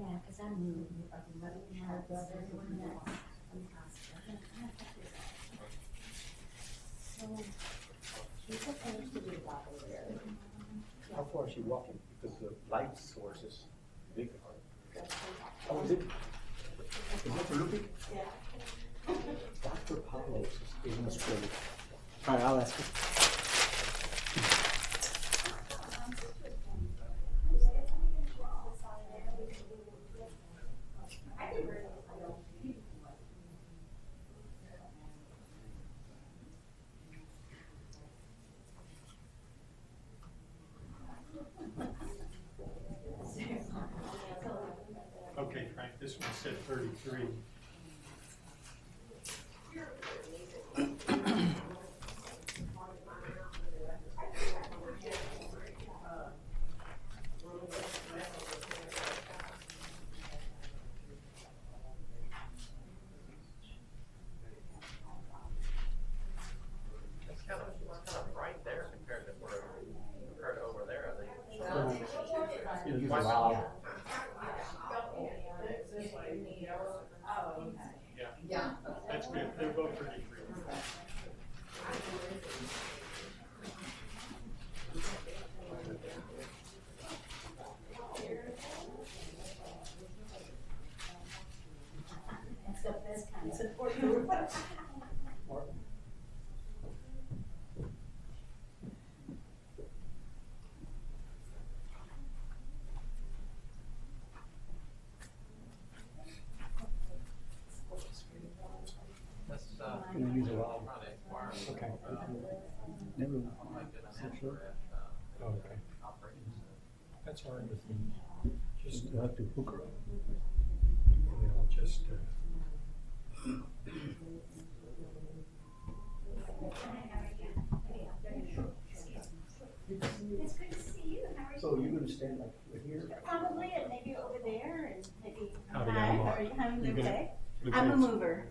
Yeah, because I moved. So she's supposed to be walking there. How far is she walking? Because the light source is big. Oh, is it? Is that the looping? Yeah. Dr. Paulos is in the spring. All right, I'll ask her. Okay, Frank, this one said 33. It's kind of right there compared to over there, I think. You use a valve. Yeah, that's good. They're both 33. That's the best kind of support group. That's, You use a valve. probably acquired. Okay. Never. Not sure. Oh, okay. That's all right with me. Just have to hook her up. Yeah, I'll just, It's good to see you. How are you? So you're gonna stand like right here? Probably, and maybe over there, and maybe. Howdy, Hi, I'm how Mark. are you? How You're you gonna- okay? look I'm a at- mover.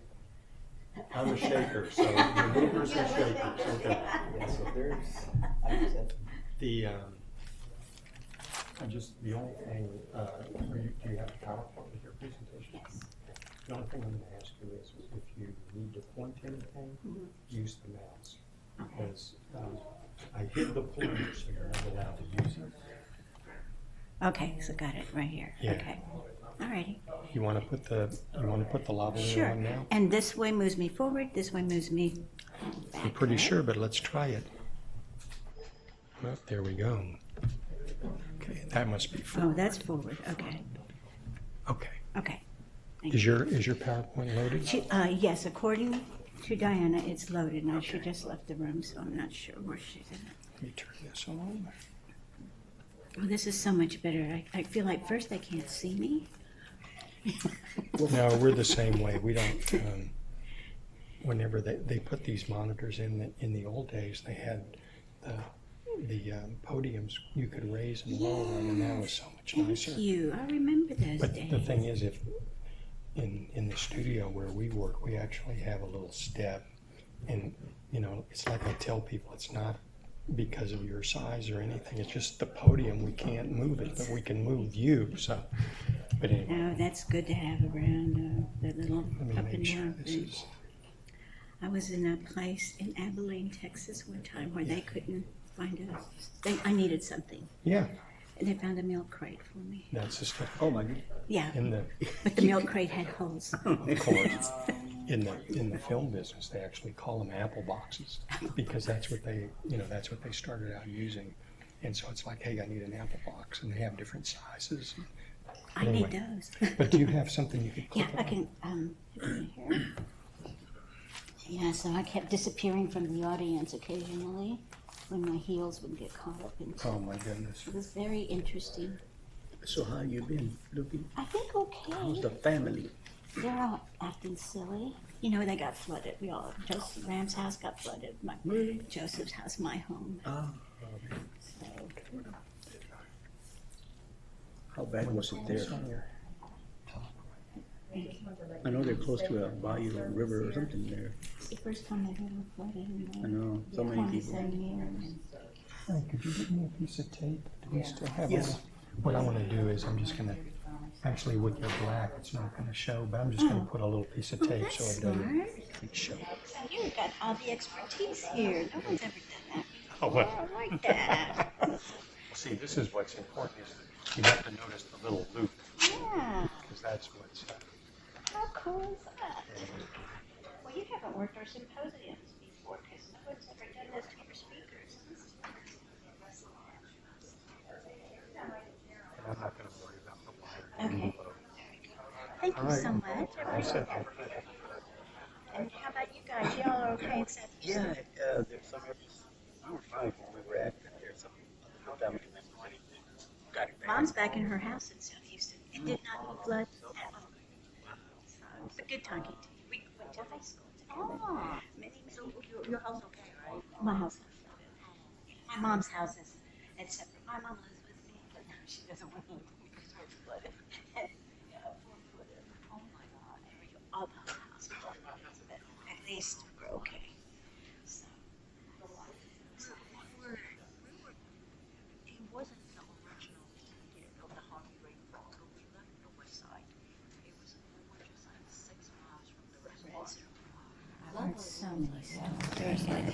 I'm a shaker, so the movers and shakers, okay. Yeah, so there's, I guess that's. The only thing, do you have a PowerPoint with your presentation? Yes. The only thing I'm gonna ask you is, if you need to point anything, use the mouse. Because, I hid the pointer, so you're not allowed to use it. Okay, so got it right here. Yeah. Okay. Alrighty. You wanna put the lavalier Sure. on now? And this way moves me forward, this way moves me back. I'm pretty right? sure, but let's try it. Well, there we go. Okay, that must be Oh, forward. that's forward. Okay. Okay. Okay. Is your PowerPoint loaded? Yes, according to Diana, it's loaded. Now she just left the room, so I'm not sure where she's at. Let me turn this on. Oh, this is so much better. I feel like first they can't see me. No, we're the same way. We don't, whenever they put these monitors in the old days, they had the podiums you could raise and lower them, and that was so much nicer. Thank you. I remember those But days. the thing is, if in the studio where we work, we actually have a little step, and it's like I tell people, it's not because of your size or anything. It's just the podium. We can't move it, but we can move you. So, but anyway, Oh, that's good to have around the little let me up make and sure down this thing. is. I was in a place in Abilene, Texas one time where they couldn't find I needed something. Yeah, And they found a milk crate for me. that's the stuff. Oh my goodness. Yeah, But the milk crate had holes. of course, in the film business, they actually call them apple boxes because that's what they started out using. And so it's like, hey, I need an apple box, and they have different sizes. I need those. But do you have something you could Yeah, click I on? can, here. Yeah, so I kept disappearing from the audience occasionally when my heels would get caught up in. Oh my goodness. It was very interesting. So how you been looking? I think How's okay. the family? They're all acting silly. They got flooded. Joseph Ram's house got flooded. Really? Joseph's house, my home. Ah, So, how bad was it there? It's on your top. I know they're close to a bayou or river or something there. it's the first time they've ever flooded in I know, so many people. 27 years. Hey, could you get me a piece of tape? Do we still have Yes. it? What I want to do is I'm just going to, actually with your black, it's not going to show, but I'm just going to put a little piece of tape so That's it smart. doesn't show. You've got all the expertise here. No one's ever done that. Oh, well. I like that. See, this is what's important is that you have to notice the little loop Yeah. because that's what's, How cool is that? Well, you haven't worked our symposiums before because no one's ever done this to your speakers. and I'm not going to worry about the wire. Okay. Thank you so much. I said, And how about you guys? Y'all are okay in South Houston? Yeah, there's some areas. We were fine where we were at. There's some family members got it bad. Mom's back in her house in South Houston. It did not flood at all. So it was a good talking to you. We went to high school together. Many Your house okay, right? My house is flooded. My mom's house is, it's separate. My mom lives with me, but now she doesn't want to live with me because we're flooded. And, we're flooded. Oh my God. All the whole house is flooded. But at least we're okay. So, It wasn't the original, of the Harvey rainfall, but we left the west side. We were just like 6 miles from the reservoir. I've heard so many stories. The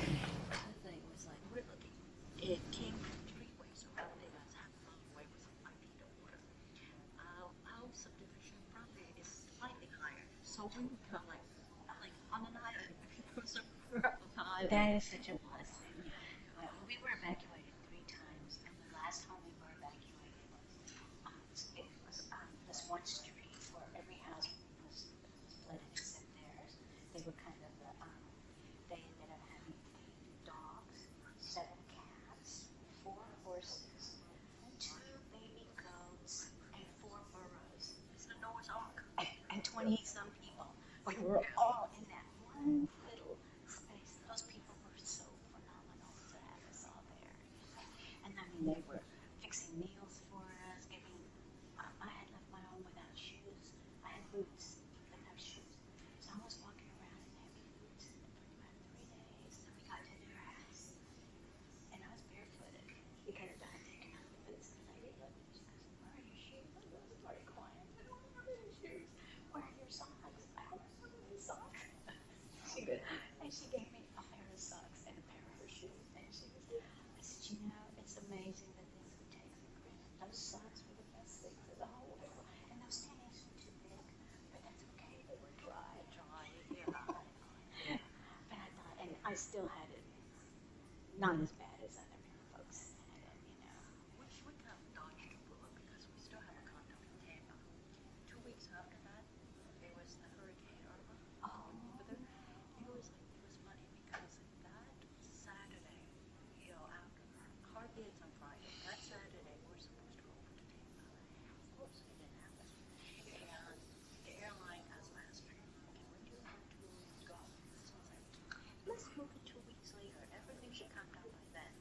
thing was like, we're looking, it came from 3 ways around it, as half a mile away was 5 feet of water. Our subdivision property is slightly higher, so we would come like on an island. So we're up on an island. That is such a blessing. We were evacuated 3 times, and the last time we were evacuated was this one street where every house was flooded except theirs. They were kind of they ended up having 8 dogs, 7 cats, 4 horses, 2 baby goats, and 4 burros. It's the Noah's Ark. And 20-some people. We were all in that one little space. Those people were so phenomenal to have us all there. And I mean, they were fixing meals for us, giving. I had left my own without shoes. I had boots, but no shoes. So I was walking around in heavy boots for about 3 days. So we got to their house, and I was barefooted because I had taken out the boots. And the lady looked at me. She goes, "Where are your shoes?" I started crying. I don't have any shoes. Where are your socks? I don't have any socks. And she gave me a pair of socks and a pair of her shoes. And I said, it's amazing the things we take for granted. Those socks were the best things in the whole world. And those panties were too big, but that's okay. They were dry. But I thought, and I still had it not as bad as other folks had it, We kind of dodged a bullet because we still have a condo in Tampa. 2 weeks after that, there was the Hurricane Irma. Oh. But then it was funny because that Saturday, after Harvey is on Friday, that Saturday we're supposed to go over to Tampa. Of course, it didn't happen. And the airline asked last week, when do you have to go? So I was like, let's move it 2 weeks later. Everything should come down by then.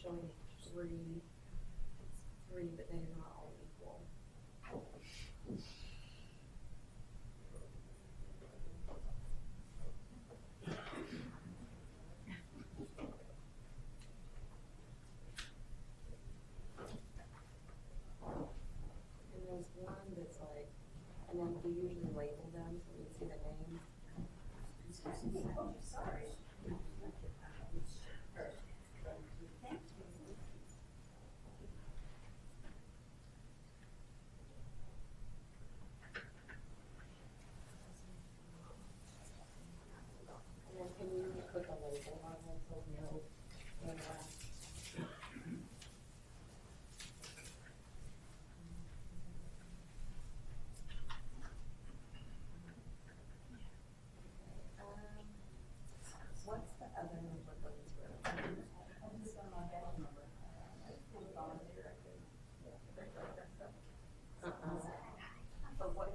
showing three, but they are not all equal. And there's one that's like, and then we usually label them so we can see the name. And then can you click a label on them so we know when they're at? What's the other number looking through? But what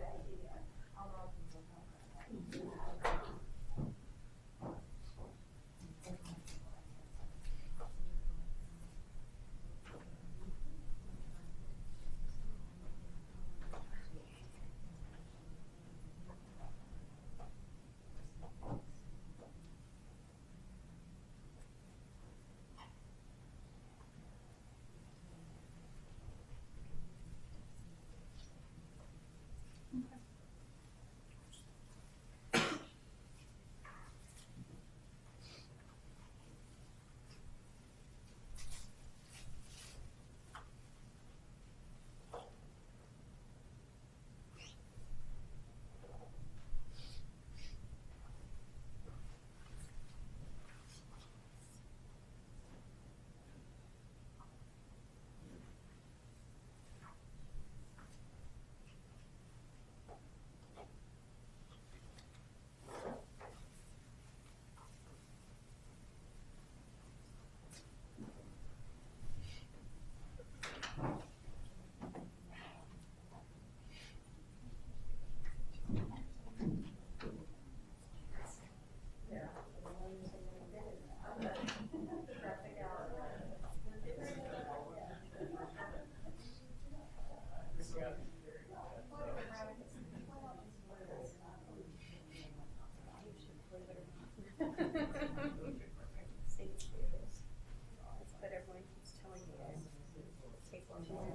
But everyone keeps telling you guys, take one more.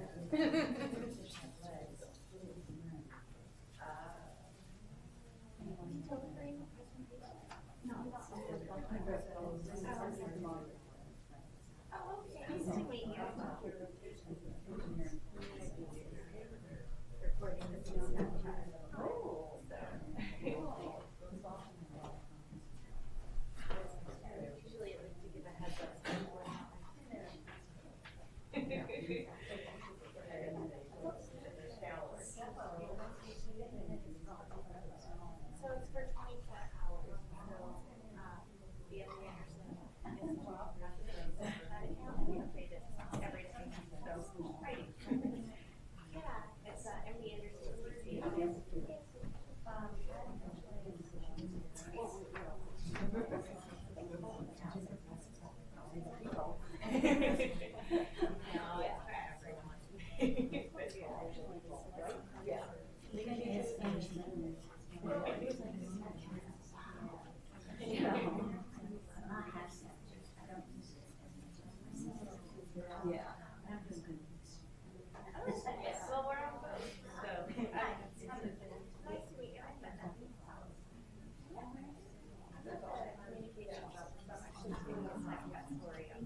Usually at least to give a heads up. So it's for 24 hours. So, the other Anderson is 12. That account and we update it every day. So, right. Yeah, it's MD Anderson. Yeah. Well, we're on both, so. Nice to meet you. Communication job, so I'm actually doing a second backstory on.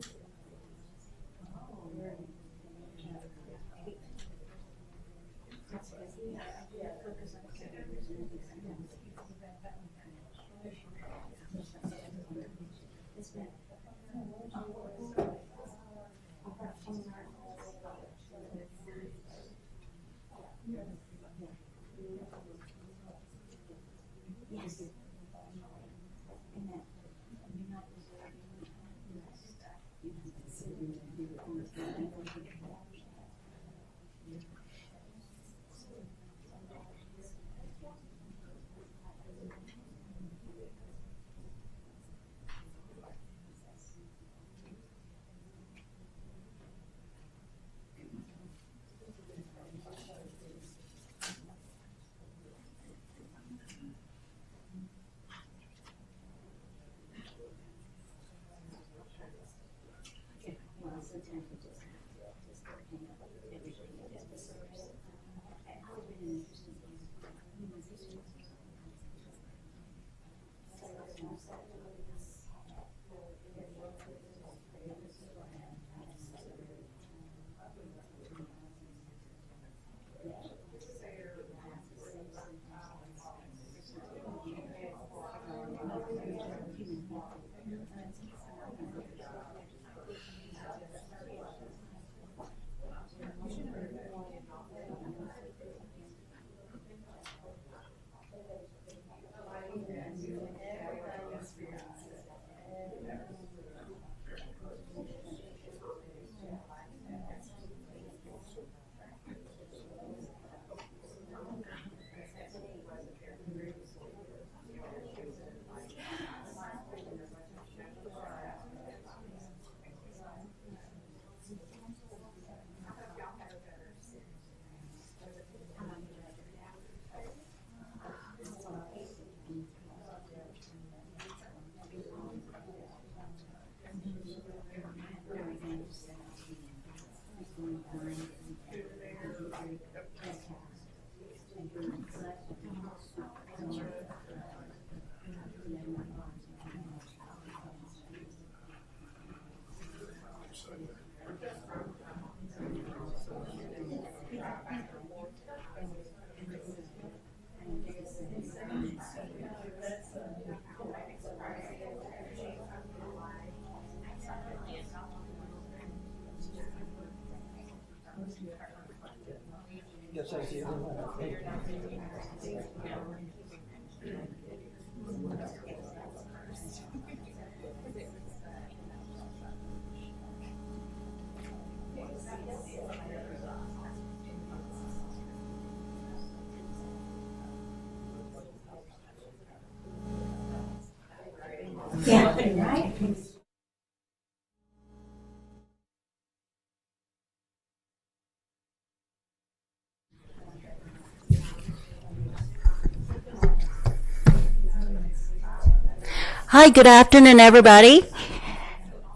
Yes. Yes, I see. Yeah, right? Hi, good afternoon, everybody.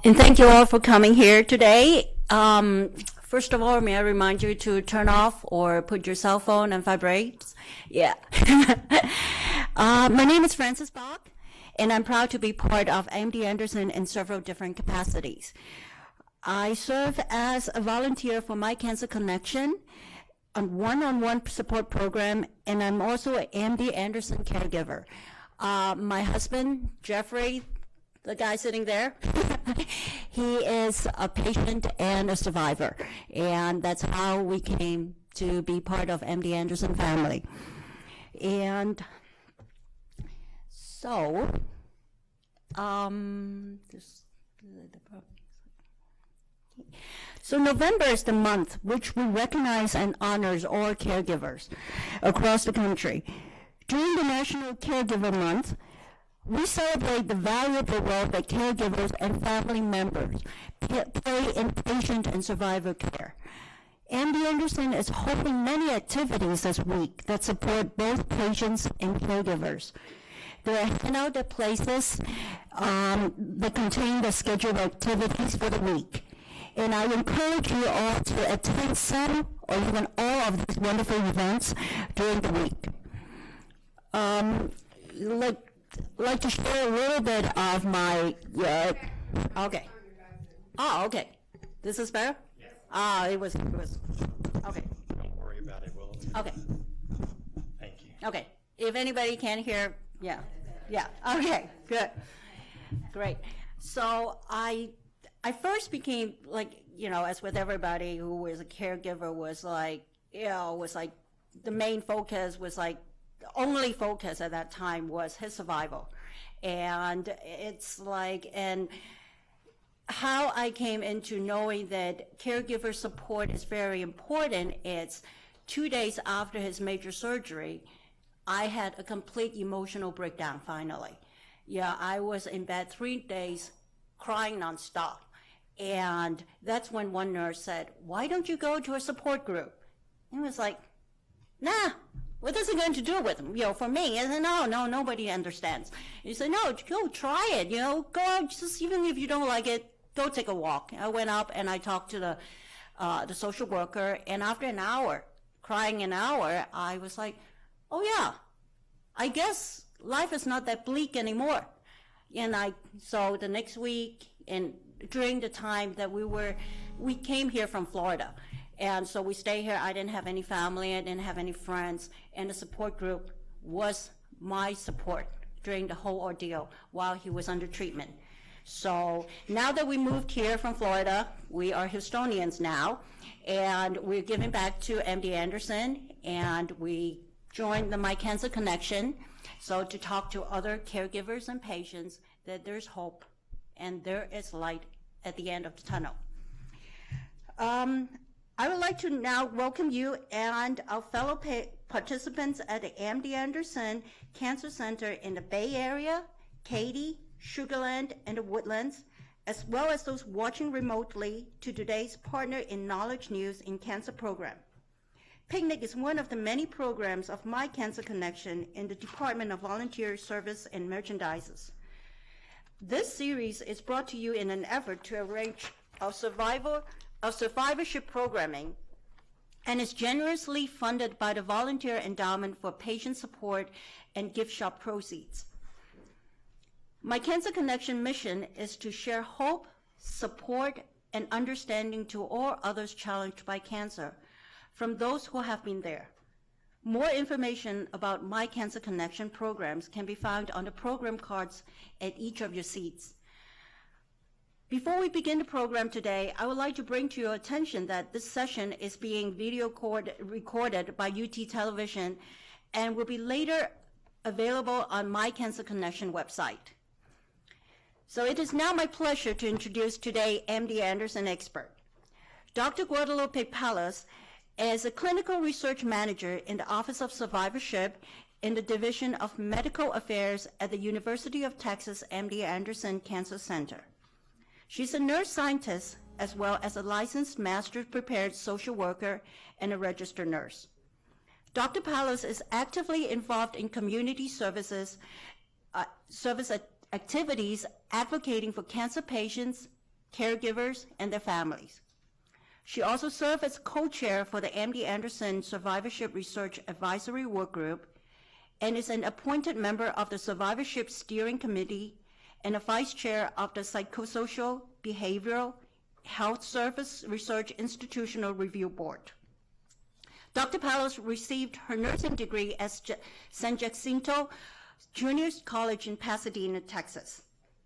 And thank you all for coming here today. First of all, may I remind you to turn off or put your cell phone on vibrate? Yeah. My name is Frances Bach, and I'm proud to be part of MD Anderson in several different capacities. I serve as a volunteer for My Cancer Connection, a one-on-one support program, and I'm also an MD Anderson caregiver. My husband, Jeffrey, the guy sitting there, he is a patient and a survivor, and that's how we came to be part of MD Anderson family. And so, So November is the month which we recognize and honors all caregivers across the country. During the National Caregiver Month, we celebrate the valuable role that caregivers and family members play in patient and survivor care. MD Anderson is holding many activities this week that support both patients and caregivers. There are handout places that contain the scheduled activities for the week. And I encourage you all to attend some or even all of these wonderful events during the week. Like to share a little bit of my, okay. Oh, okay. This is better? Yes. It was, okay. Don't worry about it, Will. Okay. Thank you. Okay. If anybody can hear, yeah. Okay, good. Great. So I first became as with everybody who was a caregiver was the main focus was the only focus at that time was his survival. And it's and how I came into knowing that caregiver support is very important, it's 2 days after his major surgery, I had a complete emotional breakdown finally. Yeah, I was in bed 3 days crying nonstop. And that's when one nurse said, "Why don't you go to a support group?" And I was like, "Nah, what is it going to do with him? For me?" And then, no, nobody understands. He said, "No, go try it, go out, just even if you don't like it, go take a walk." I went up and I talked to the social worker, and after an hour, crying an hour, I was like, "Oh yeah, I guess life is not that bleak anymore." And so the next week, and during the time that we came here from Florida. And so we stayed here. I didn't have any family. I didn't have any friends. And the support group was my support during the whole ordeal while he was under treatment. So now that we moved here from Florida, we are Houstonians now. And we're giving back to MD Anderson. And we joined the My Cancer Connection. So to talk to other caregivers and patients that there's hope and there is light at the end of the tunnel. I would like to now welcome you and our fellow participants at the MD Anderson Cancer Center in the Bay Area, Katy, Sugar Land, and the Woodlands, as well as those watching remotely to today's Partner in Knowledge News in Cancer program. PIKNIC is one of the many programs of My Cancer Connection in the Department of Volunteer Service and Merchandises. This series is brought to you in an effort to arrange survivorship programming and is generously funded by the Volunteer Endowment for Patient Support and gift shop proceeds. My Cancer Connection mission is to share hope, support, and understanding to all others challenged by cancer from those who have been there. More information about My Cancer Connection programs can be found on the program cards at each of your seats. Before we begin the program today, I would like to bring to your attention that this session is being recorded by UT Television and will be later available on My Cancer Connection website. So it is now my pleasure to introduce today MD Anderson expert. Dr. Guadalupe Palos is a clinical research manager in the Office of Survivorship in the Division of Medical Affairs at the University of Texas MD Anderson Cancer Center. She's a nurse scientist as well as a licensed master's prepared social worker and a registered nurse. Dr. Palos is actively involved in community service activities advocating for cancer patients, caregivers, and their families. She also serves as co-chair for the MD Anderson Survivorship Research Advisory Work Group and is an appointed member of the Survivorship Steering Committee and a vice chair of the Psychosocial Behavioral Health Service Research Institutional Review Board. Dr. Palos received her nursing degree at San Jacinto Junior College in Pasadena, Texas,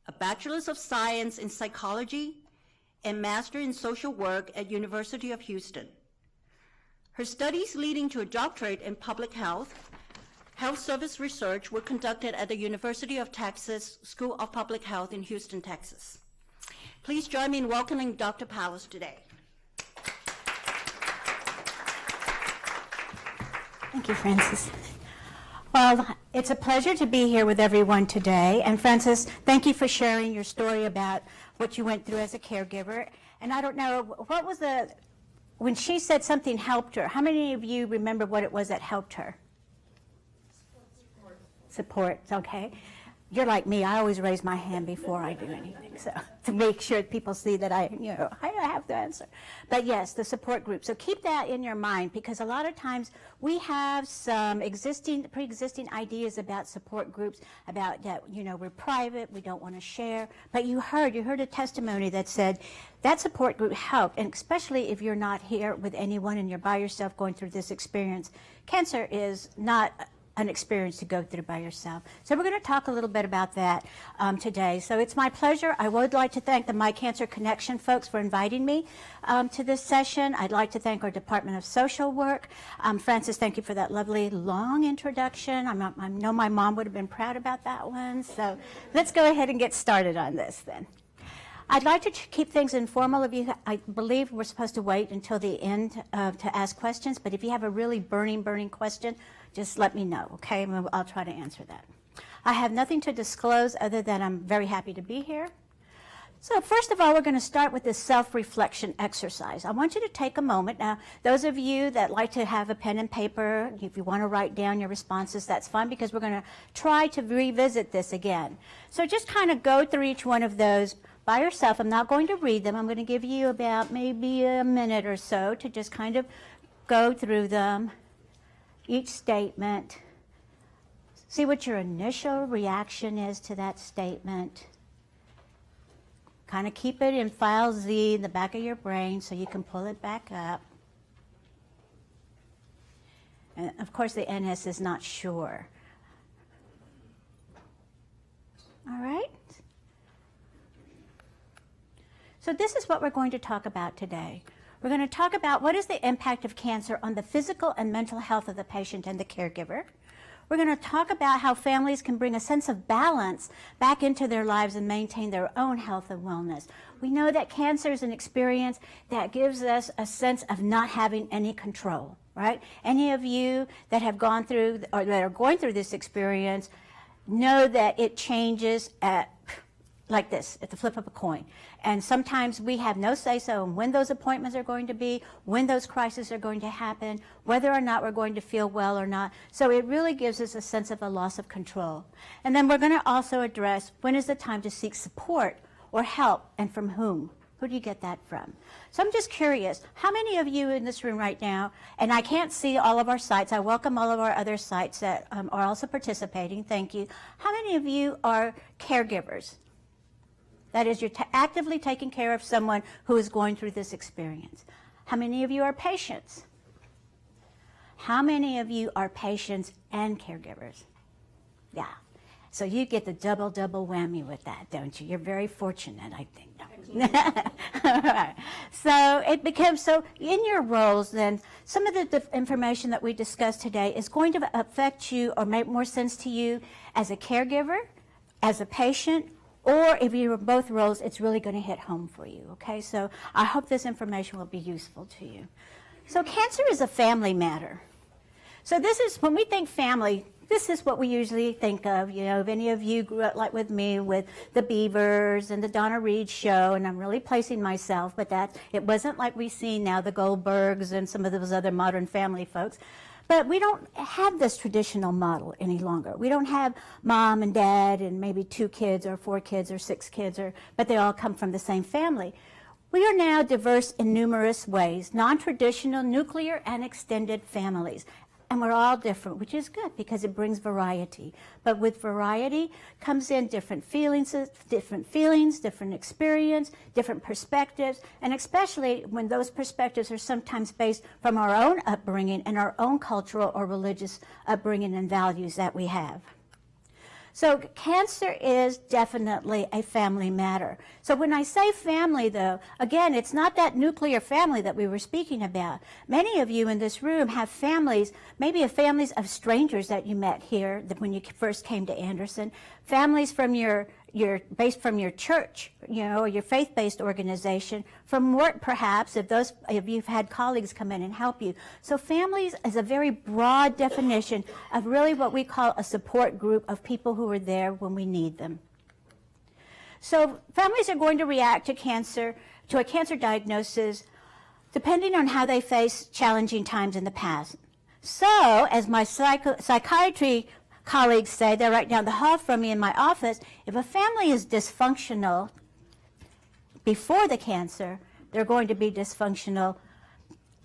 a Bachelor's of Science in Psychology, and Master in Social Work at University of Houston. Her studies leading to a doctorate in public health service research were conducted at the University of Texas School of Public Health in Houston, Texas. Please join me in welcoming Dr. Palos today. Thank you, Francis. Well, it's a pleasure to be here with everyone today. And Francis, thank you for sharing your story about what you went through as a caregiver. And I don't know, what was when she said something helped her, how many of you remember what it was that helped her? Support, okay. You're like me, I always raise my hand before I do anything, so to make sure people see that I have the answer. But yes, the support group. So keep that in your mind, because a lot of times we have some pre-existing ideas about support groups, about that, we're private, we don't want to share. But you heard a testimony that said that support group helped, and especially if you're not here with anyone and you're by yourself going through this experience. Cancer is not an experience to go through by yourself. So we're going to talk a little bit about that today. So it's my pleasure. I would like to thank the My Cancer Connection folks for inviting me to this session. I'd like to thank our Department of Social Work. Francis, thank you for that lovely long introduction. I know my mom would have been proud about that one. So let's go ahead and get started on this then. I'd like to keep things informal. I believe we're supposed to wait until the end to ask questions, but if you have a really burning question, just let me know, okay? I'll try to answer that. I have nothing to disclose other than I'm very happy to be here. So first of all, we're going to start with this self-reflection exercise. I want you to take a moment. Now, those of you that like to have a pen and paper, if you want to write down your responses, that's fine, because we're going to try to revisit this again. So just kind of go through each one of those by yourself. I'm not going to read them. I'm going to give you about maybe a minute or so to just kind of go through them, each statement, see what your initial reaction is to that statement. Kind of keep it in file Z in the back of your brain so you can pull it back up. And of course the NS is not sure. All right? So this is what we're going to talk about today. We're going to talk about what is the impact of cancer on the physical and mental health of the patient and the caregiver. We're going to talk about how families can bring a sense of balance back into their lives and maintain their own health and wellness. We know that cancer is an experience that gives us a sense of not having any control, right? Any of you that have gone through or that are going through this experience know that it changes like this, at the flip of a coin. And sometimes we have no say-so in when those appointments are going to be, when those crises are going to happen, whether or not we're going to feel well or not. So it really gives us a sense of a loss of control. And then we're going to also address when is the time to seek support or help, and from whom? Who do you get that from? So I'm just curious, how many of you in this room right now, and I can't see all of our sites, I welcome all of our other sites that are also participating, thank you. How many of you are caregivers? That is, you're actively taking care of someone who is going through this experience. How many of you are patients? How many of you are patients and caregivers? Yeah. So you get the double whammy with that, don't you? You're very fortunate, I think. All right. So it becomes, so in your roles then, some of the information that we discussed today is going to affect you or make more sense to you as a caregiver, as a patient, or if you're in both roles, it's really going to hit home for you, okay? So I hope this information will be useful to you. So cancer is a family matter. So this is, when we think family, this is what we usually think of. You know, if any of you grew up like with me with the Beavers and the Donna Reed show, and I'm really placing myself, but that it wasn't like we see now the Goldbergs and some of those other modern family folks. But we don't have this traditional model any longer. We don't have mom and dad and maybe 2 kids or 4 kids or 6 kids, but they all come from the same family. We are now diverse in numerous ways, non-traditional, nuclear, and extended families. And we're all different, which is good because it brings variety. But with variety comes in different feelings, different experience, different perspectives, and especially when those perspectives are sometimes based from our own upbringing and our own cultural or religious upbringing and values that we have. So cancer is definitely a family matter. So when I say family, though, again, it's not that nuclear family that we were speaking about. Many of you in this room have families, maybe families of strangers that you met here when you first came to Anderson, families from based from your church, you know, or your faith-based organization, from work perhaps, if you've had colleagues come in and help you. So families is a very broad definition of really what we call a support group of people who are there when we need them. So families are going to react to a cancer diagnosis, depending on how they face challenging times in the past. So, as my psychiatry colleagues say, they're right down the hall from me in my office, if a family is dysfunctional before the cancer, they're going to be dysfunctional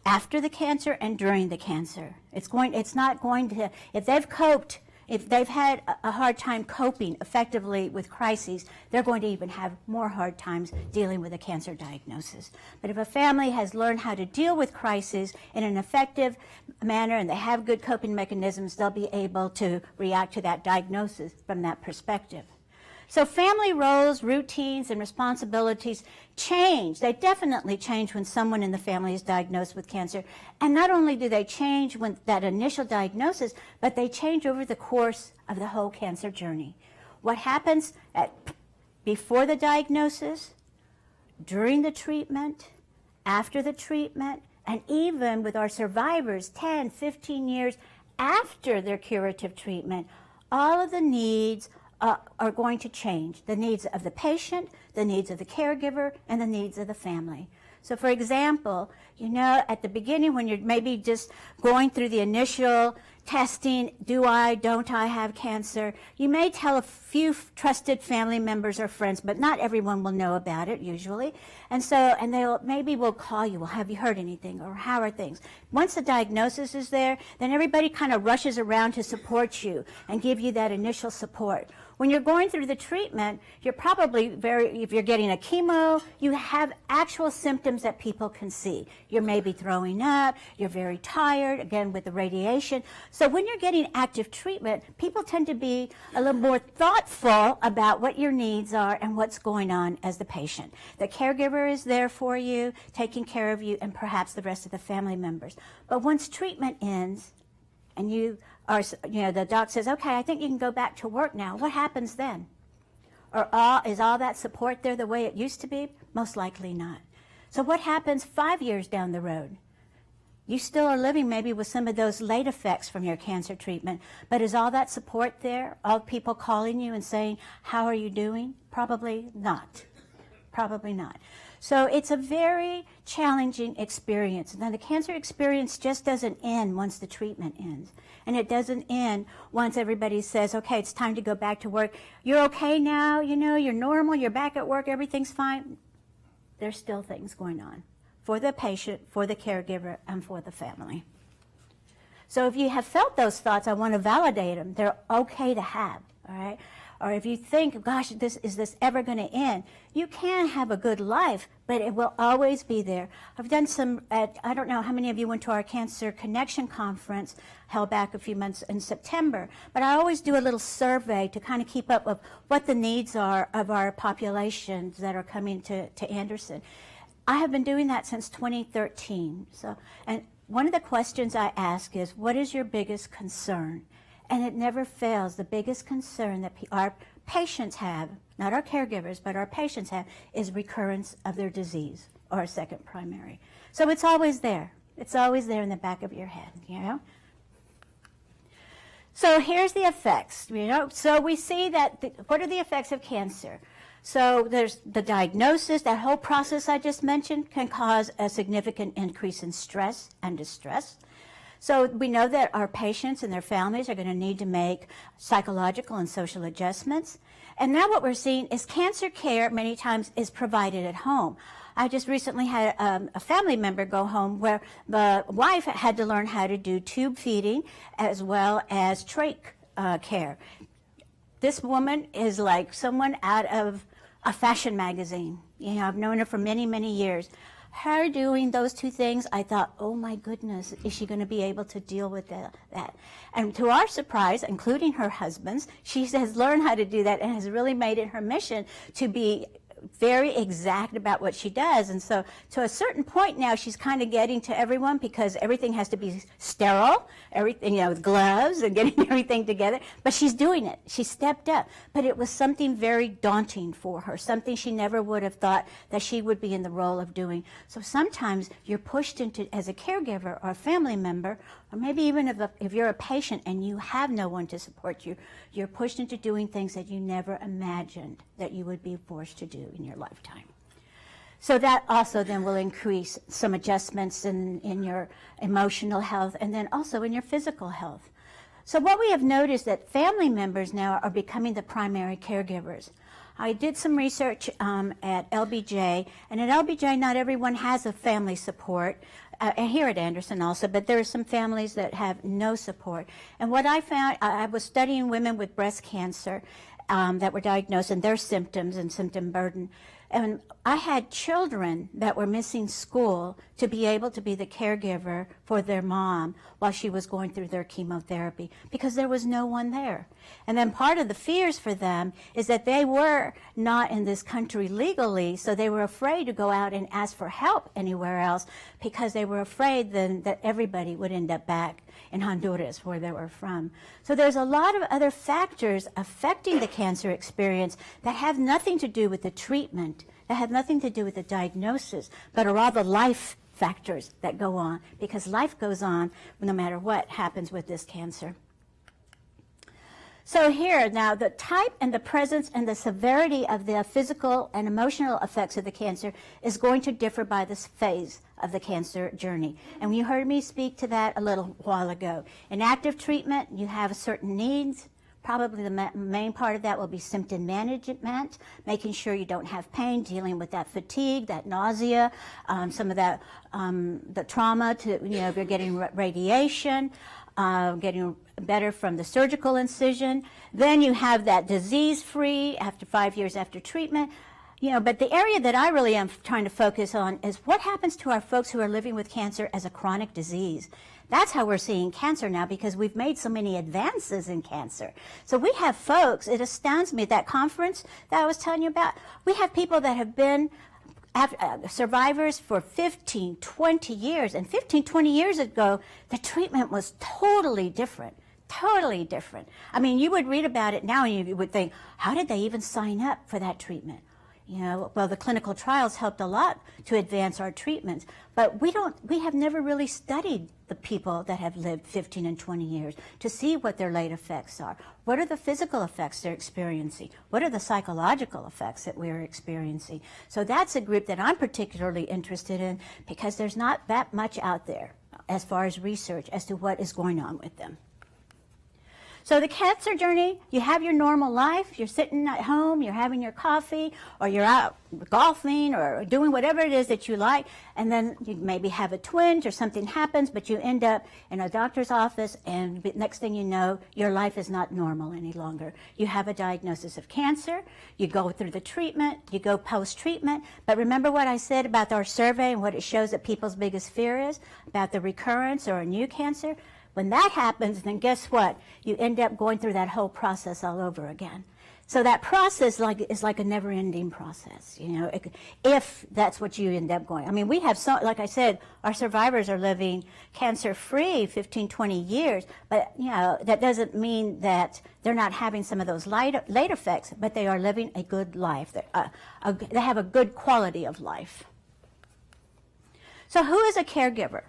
after the cancer and during the cancer. It's not going to, if they've had a hard time coping effectively with crises, they're going to even have more hard times dealing with a cancer diagnosis. But if a family has learned how to deal with crises in an effective manner and they have good coping mechanisms, they'll be able to react to that diagnosis from that perspective. So family roles, routines, and responsibilities change. They definitely change when someone in the family is diagnosed with cancer. And not only do they change when that initial diagnosis, but they change over the course of the whole cancer journey. What happens before the diagnosis, during the treatment, after the treatment, and even with our survivors 10, 15 years after their curative treatment, all of the needs are going to change. The needs of the patient, the needs of the caregiver, and the needs of the family. So for example, you know, at the beginning when you're maybe just going through the initial testing, don't I have cancer, you may tell a few trusted family members or friends, but not everyone will know about it usually. And maybe will call you, well, have you heard anything, or how are things? Once the diagnosis is there, then everybody kind of rushes around to support you and give you that initial support. When you're going through the treatment, you're probably if you're getting a chemo, you have actual symptoms that people can see. You're maybe throwing up, you're very tired, again with the radiation. So when you're getting active treatment, people tend to be a little more thoughtful about what your needs are and what's going on as the patient. The caregiver is there for you, taking care of you, and perhaps the rest of the family members. But once treatment ends, and the doc says, okay, I think you can go back to work now. What happens then? Is all that support there the way it used to be? Most likely not. So what happens 5 years down the road? You still are living maybe with some of those late effects from your cancer treatment, but is all that support there? All people calling you and saying, how are you doing? Probably not. Probably not. So it's a very challenging experience. And then the cancer experience just doesn't end once the treatment ends. And it doesn't end once everybody says, okay, it's time to go back to work. You're okay now, you know, you're normal, you're back at work, everything's fine. There's still things going on for the patient, for the caregiver, and for the family. So if you have felt those thoughts, I want to validate them. They're okay to have, all right? or if you think, gosh, is this ever going to end? You can have a good life, but it will always be there. I've done some, I don't know how many of you went to our Cancer Connection conference held back a few months in September, but I always do a little survey to kind of keep up with what the needs are of our populations that are coming to Anderson. I have been doing that since 2013. And one of the questions I ask is, what is your biggest concern? And it never fails. The biggest concern that our patients have, not our caregivers, but our patients have, is recurrence of their disease, or a second primary. So it's always there. It's always there in the back of your head, you know? So here's the effects, you know? So we see that, what are the effects of cancer? So there's the diagnosis, that whole process I just mentioned can cause a significant increase in stress and distress. So we know that our patients and their families are going to need to make psychological and social adjustments. And now what we're seeing is cancer care many times is provided at home. I just recently had a family member go home where the wife had to learn how to do tube feeding as well as trach care. This woman is like someone out of a fashion magazine. You know, I've known her for many, many years. Her doing those two things, I thought, oh my goodness, is she going to be able to deal with that? And to our surprise, including her husband's, she has learned how to do that and has really made it her mission to be very exact about what she does. And so to a certain point now, she's kind of getting to everyone because everything has to be sterile, everything, you know, with gloves and getting everything together. But she's doing it. She stepped up. But it was something very daunting for her, something she never would have thought that she would be in the role of doing. So sometimes you're pushed into, as a caregiver or a family member, or maybe even if you're a patient and you have no one to support you, you're pushed into doing things that you never imagined that you would be forced to do in your lifetime. So that also then will increase some adjustments in your emotional health and then also in your physical health. So what we have noticed that family members now are becoming the primary caregivers. I did some research at LBJ, and at LBJ not everyone has a family support. And here at Anderson also, but there are some families that have no support. And what I found, I was studying women with breast cancer that were diagnosed and their symptoms and symptom burden. And I had children that were missing school to be able to be the caregiver for their mom while she was going through their chemotherapy because there was no one there. And then part of the fears for them is that they were not in this country legally, so they were afraid to go out and ask for help anywhere else because they were afraid then that everybody would end up back in Honduras where they were from. So there's a lot of other factors affecting the cancer experience that have nothing to do with the treatment, that have nothing to do with the diagnosis, but are all the life factors that go on, because life goes on no matter what happens with this cancer. So here, now, the type and the presence and the severity of the physical and emotional effects of the cancer is going to differ by this phase of the cancer journey. And you heard me speak to that a little while ago. In active treatment, you have certain needs. Probably the main part of that will be symptom management, making sure you don't have pain, dealing with that fatigue, that nausea, some of that, the trauma to, you know, if you're getting radiation, getting better from the surgical incision. Then you have that disease-free after 5 years after treatment. You know, but the area that I really am trying to focus on is what happens to our folks who are living with cancer as a chronic disease. That's how we're seeing cancer now, because we've made so many advances in cancer. So we have folks, it astounds me, that conference that I was telling you about, we have people that have been survivors for 15, 20 years. And 15, 20 years ago, the treatment was totally different. Totally different. I mean, you would read about it now and you would think, how did they even sign up for that treatment? You know, well, the clinical trials helped a lot to advance our treatments, but we have never really studied the people that have lived 15 and 20 years to see what their late effects are. What are the physical effects they're experiencing? What are the psychological effects that we're experiencing? So that's a group that I'm particularly interested in because there's not that much out there as far as research as to what is going on with them. So the cancer journey, you have your normal life, you're sitting at home, you're having your coffee, or you're out golfing or doing whatever it is that you like, and then you maybe have a twinge or something happens, but you end up in a doctor's office, and next thing you know, your life is not normal any longer. You have a diagnosis of cancer, you go through the treatment, you go post-treatment, but remember what I said about our survey and what it shows that people's biggest fear is about the recurrence or a new cancer? When that happens, then guess what? You end up going through that whole process all over again. So that process is like a never-ending process, you know, if that's what you end up going. I mean, we have, like I said, our survivors are living cancer-free 15, 20 years, but, you know, that doesn't mean that they're not having some of those late effects, but they are living a good life. They have a good quality of life. So who is a caregiver?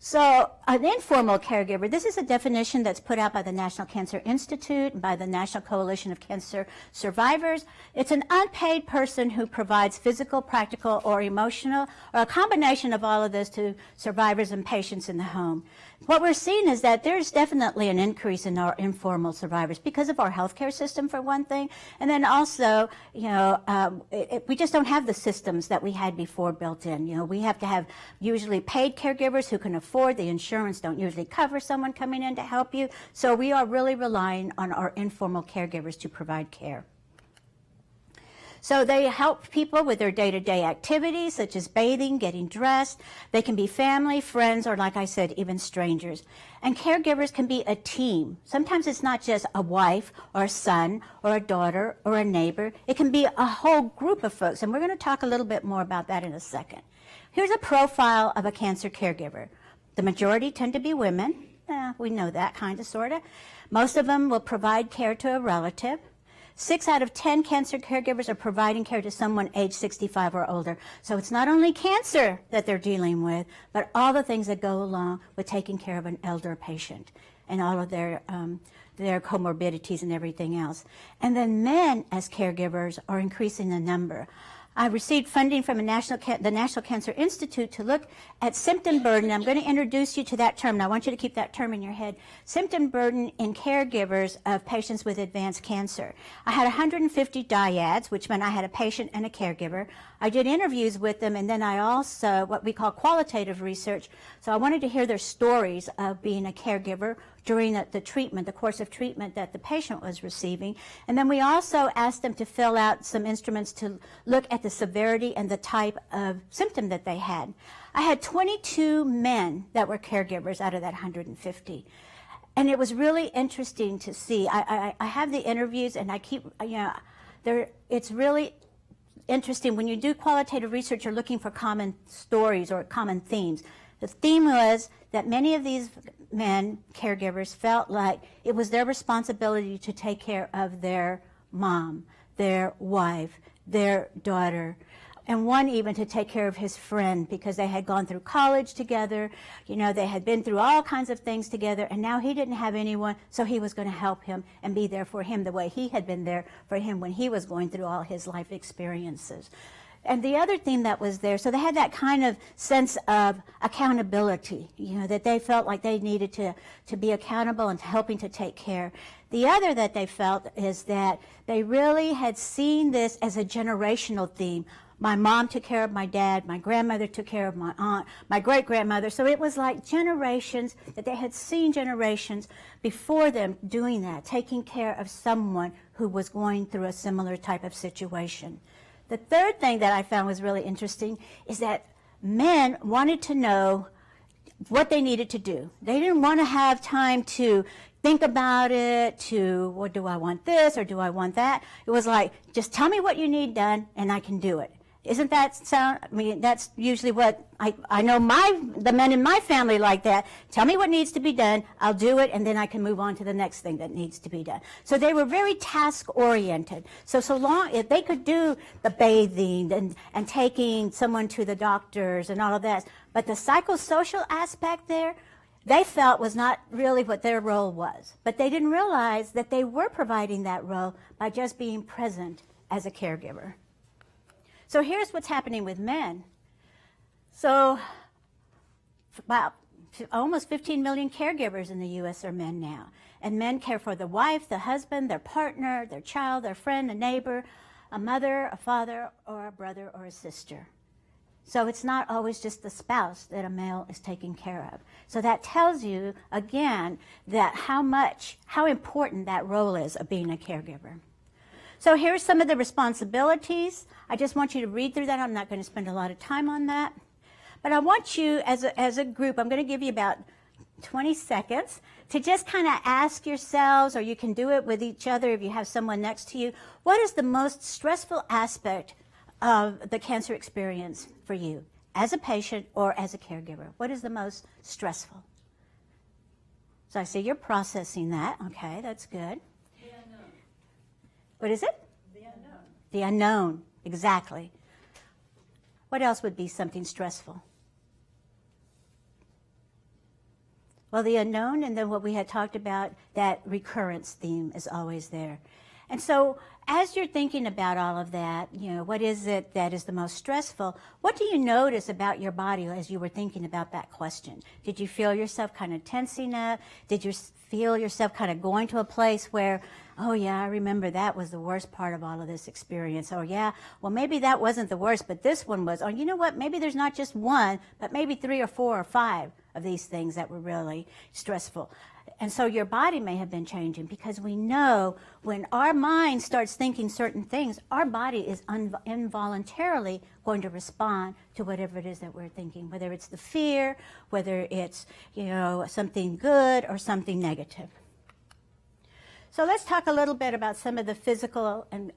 So an informal caregiver, this is a definition that's put out by the National Cancer Institute and by the National Coalition of Cancer Survivors. It's an unpaid person who provides physical, practical, or emotional, or a combination of all of this to survivors and patients in the home. What we're seeing is that there's definitely an increase in our informal survivors because of our healthcare system, for one thing, and then also, you know, we just don't have the systems that we had before built in. You know, we have to have usually paid caregivers who can afford. The insurance don't usually cover someone coming in to help you, so we are really relying on our informal caregivers to provide care. So they help people with their day-to-day activities, such as bathing, getting dressed. They can be family, friends, or like I said, even strangers. And caregivers can be a team. Sometimes it's not just a wife or a son or a daughter or a neighbor. It can be a whole group of folks, and we're going to talk a little bit more about that in a second. Here's a profile of a cancer caregiver. The majority tend to be women. We know that, kind of, sort of. Most of them will provide care to a relative. 6 out of 10 cancer caregivers are providing care to someone age 65 or older. So it's not only cancer that they're dealing with, but all the things that go along with taking care of an elder patient and all of their comorbidities and everything else. And then men as caregivers are increasing in number. I received funding from the National Cancer Institute to look at symptom burden. I'm going to introduce you to that term, and I want you to keep that term in your head. Symptom burden in caregivers of patients with advanced cancer. I had 150 dyads, which meant I had a patient and a caregiver. I did interviews with them, and then I also, what we call qualitative research. So I wanted to hear their stories of being a caregiver during the treatment, the course of treatment that the patient was receiving. And then we also asked them to fill out some instruments to look at the severity and the type of symptom that they had. I had 22 men that were caregivers out of that 150. And it was really interesting to see. I have the interviews, and I keep, you know, it's really interesting. When you do qualitative research, you're looking for common stories or common themes. The theme was that many of these men, caregivers, felt like it was their responsibility to take care of their mom, their wife, their daughter, and one even to take care of his friend because they had gone through college together, you know, they had been through all kinds of things together, and now he didn't have anyone, so he was going to help him and be there for him the way he had been there for him when he was going through all his life experiences. And the other theme that was there, so they had that kind of sense of accountability, you know, that they felt like they needed to be accountable and helping to take care. The other that they felt is that they really had seen this as a generational theme. My mom took care of my dad, my grandmother took care of my aunt, my great-grandmother. So it was like generations, that they had seen generations before them doing that, taking care of someone who was going through a similar type of situation. The third thing that I found was really interesting is that men wanted to know what they needed to do. They didn't want to have time to think about it, to, well, do I want this or do I want that? It was like, just tell me what you need done and I can do it. Isn't that sound? I mean, that's usually what I know the men in my family like that. Tell me what needs to be done, I'll do it, and then I can move on to the next thing that needs to be done. So they were very task-oriented. So long, if they could do the bathing and taking someone to the doctors and all of that, but the psychosocial aspect there, they felt was not really what their role was. But they didn't realize that they were providing that role by just being present as a caregiver. So here's what's happening with men. So about almost 15 million caregivers in the U.S. are men now. And men care for the wife, the husband, their partner, their child, their friend, a neighbor, a mother, a father, or a brother or a sister. So it's not always just the spouse that a male is taking care of. So that tells you, again, that how important that role is of being a caregiver. So here's some of the responsibilities. I just want you to read through that. I'm not going to spend a lot of time on that. But I want you, as a group, I'm going to give you about 20 seconds to just kind of ask yourselves, or you can do it with each other if you have someone next to you, what is the most stressful aspect of the cancer experience for you as a patient or as a caregiver? What is the most stressful? So I see you're processing that. Okay, that's good. The unknown. What is it? The unknown. The unknown, exactly. What else would be something stressful? Well, the unknown, and then what we had talked about, that recurrence theme is always there. And so as you're thinking about all of that, what is it that is the most stressful? What do you notice about your body as you were thinking about that question? Did you feel yourself kind of tensing up? Did you feel yourself kind of going to a place where, oh yeah, I remember that was the worst part of all of this experience. Or yeah, well maybe that wasn't the worst, but this one was. Or you know what, maybe there's not just one, but maybe 3 or 4 or 5 of these things that were really stressful. And so your body may have been changing, because we know when our mind starts thinking certain things, our body is involuntarily going to respond to whatever it is that we're thinking, whether it's the fear, whether it's something good or something negative. So let's talk a little bit about some of the physical and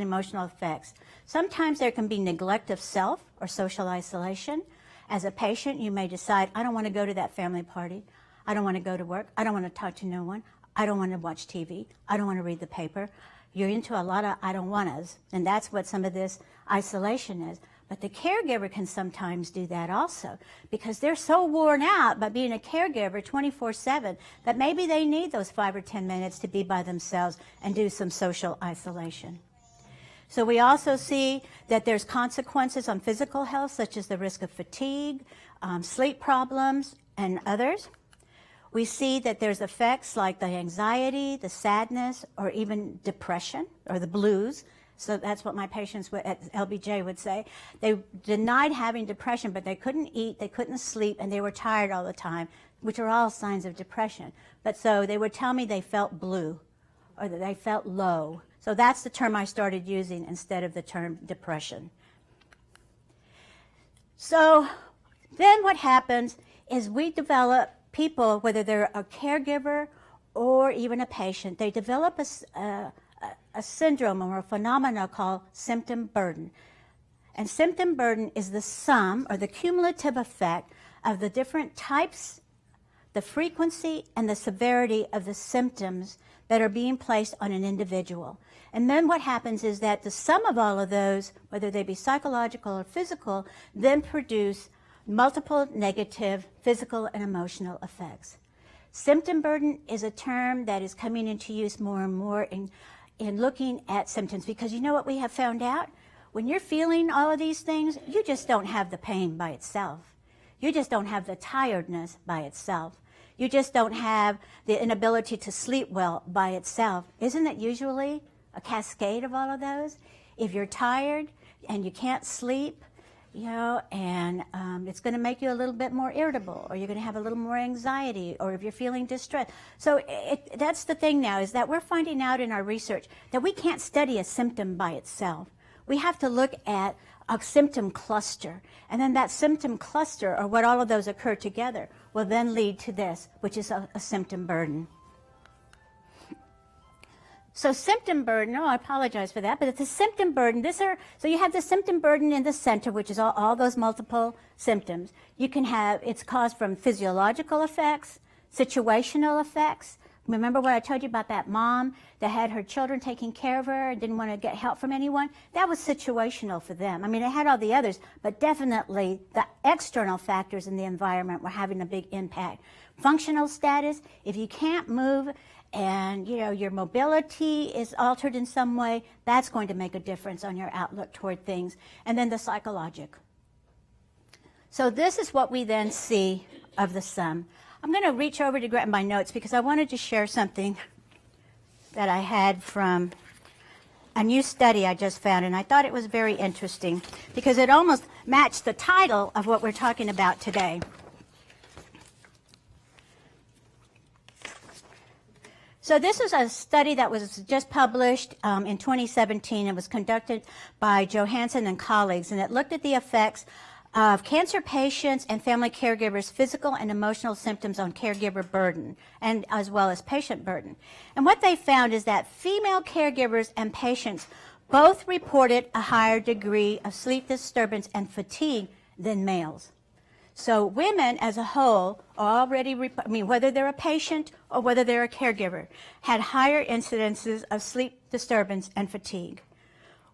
emotional effects. Sometimes there can be neglect of self or social isolation. As a patient, you may decide, I don't want to go to that family party. I don't want to go to work. I don't want to talk to no one. I don't want to watch TV. I don't want to read the paper. You're into a lot of I don't wantas, and that's what some of this isolation is. But the caregiver can sometimes do that also, because they're so worn out by being a caregiver 24/7 that maybe they need those 5 or 10 minutes to be by themselves and do some social isolation. So we also see that there's consequences on physical health, such as the risk of fatigue, sleep problems, and others. We see that there's effects like the anxiety, the sadness, or even depression, or the blues. So that's what my patients at LBJ would say. They denied having depression, but they couldn't eat, they couldn't sleep, and they were tired all the time, which are all signs of depression. But so they would tell me they felt blue, or that they felt low. So that's the term I started using instead of the term depression. So then what happens is we develop people, whether they're a caregiver or even a patient, they develop a syndrome or a phenomena called symptom burden. And symptom burden is the sum or the cumulative effect of the different types, the frequency, and the severity of the symptoms that are being placed on an individual. And then what happens is that the sum of all of those, whether they be psychological or physical, then produce multiple negative physical and emotional effects. Symptom burden is a term that is coming into use more and more in looking at symptoms, because you know what we have found out? When you're feeling all of these things, you just don't have the pain by itself. You just don't have the tiredness by itself. You just don't have the inability to sleep well by itself. Isn't it usually a cascade of all of those? If you're tired and you can't sleep, and it's going to make you a little bit more irritable, or you're going to have a little more anxiety, or if you're feeling distressed. So that's the thing now, is that we're finding out in our research that we can't study a symptom by itself. We have to look at a symptom cluster, and then that symptom cluster, or what all of those occur together, will then lead to this, which is a symptom burden. So symptom burden, I apologize for that, but it's a symptom burden. So you have the symptom burden in the center, which is all those multiple symptoms. You can have, it's caused from physiological effects, situational effects. Remember what I told you about that mom that had her children taking care of her and didn't want to get help from anyone? That was situational for them. I mean, it had all the others, but definitely the external factors in the environment were having a big impact. Functional status, if you can't move and your mobility is altered in some way, that's going to make a difference on your outlook toward things. And then the psychological. So this is what we then see of the sum. I'm going to reach over to grab my notes because I wanted to share something that I had from a new study I just found, and I thought it was very interesting because it almost matched the title of what we're talking about today. So this is a study that was just published in 2017. It was conducted by Johansson and colleagues, and it looked at the effects of cancer patients and family caregivers' physical and emotional symptoms on caregiver burden, and as well as patient burden. And what they found is that female caregivers and patients both reported a higher degree of sleep disturbance and fatigue than males. So women as a whole are already, whether they're a patient or whether they're a caregiver, had higher incidences of sleep disturbance and fatigue.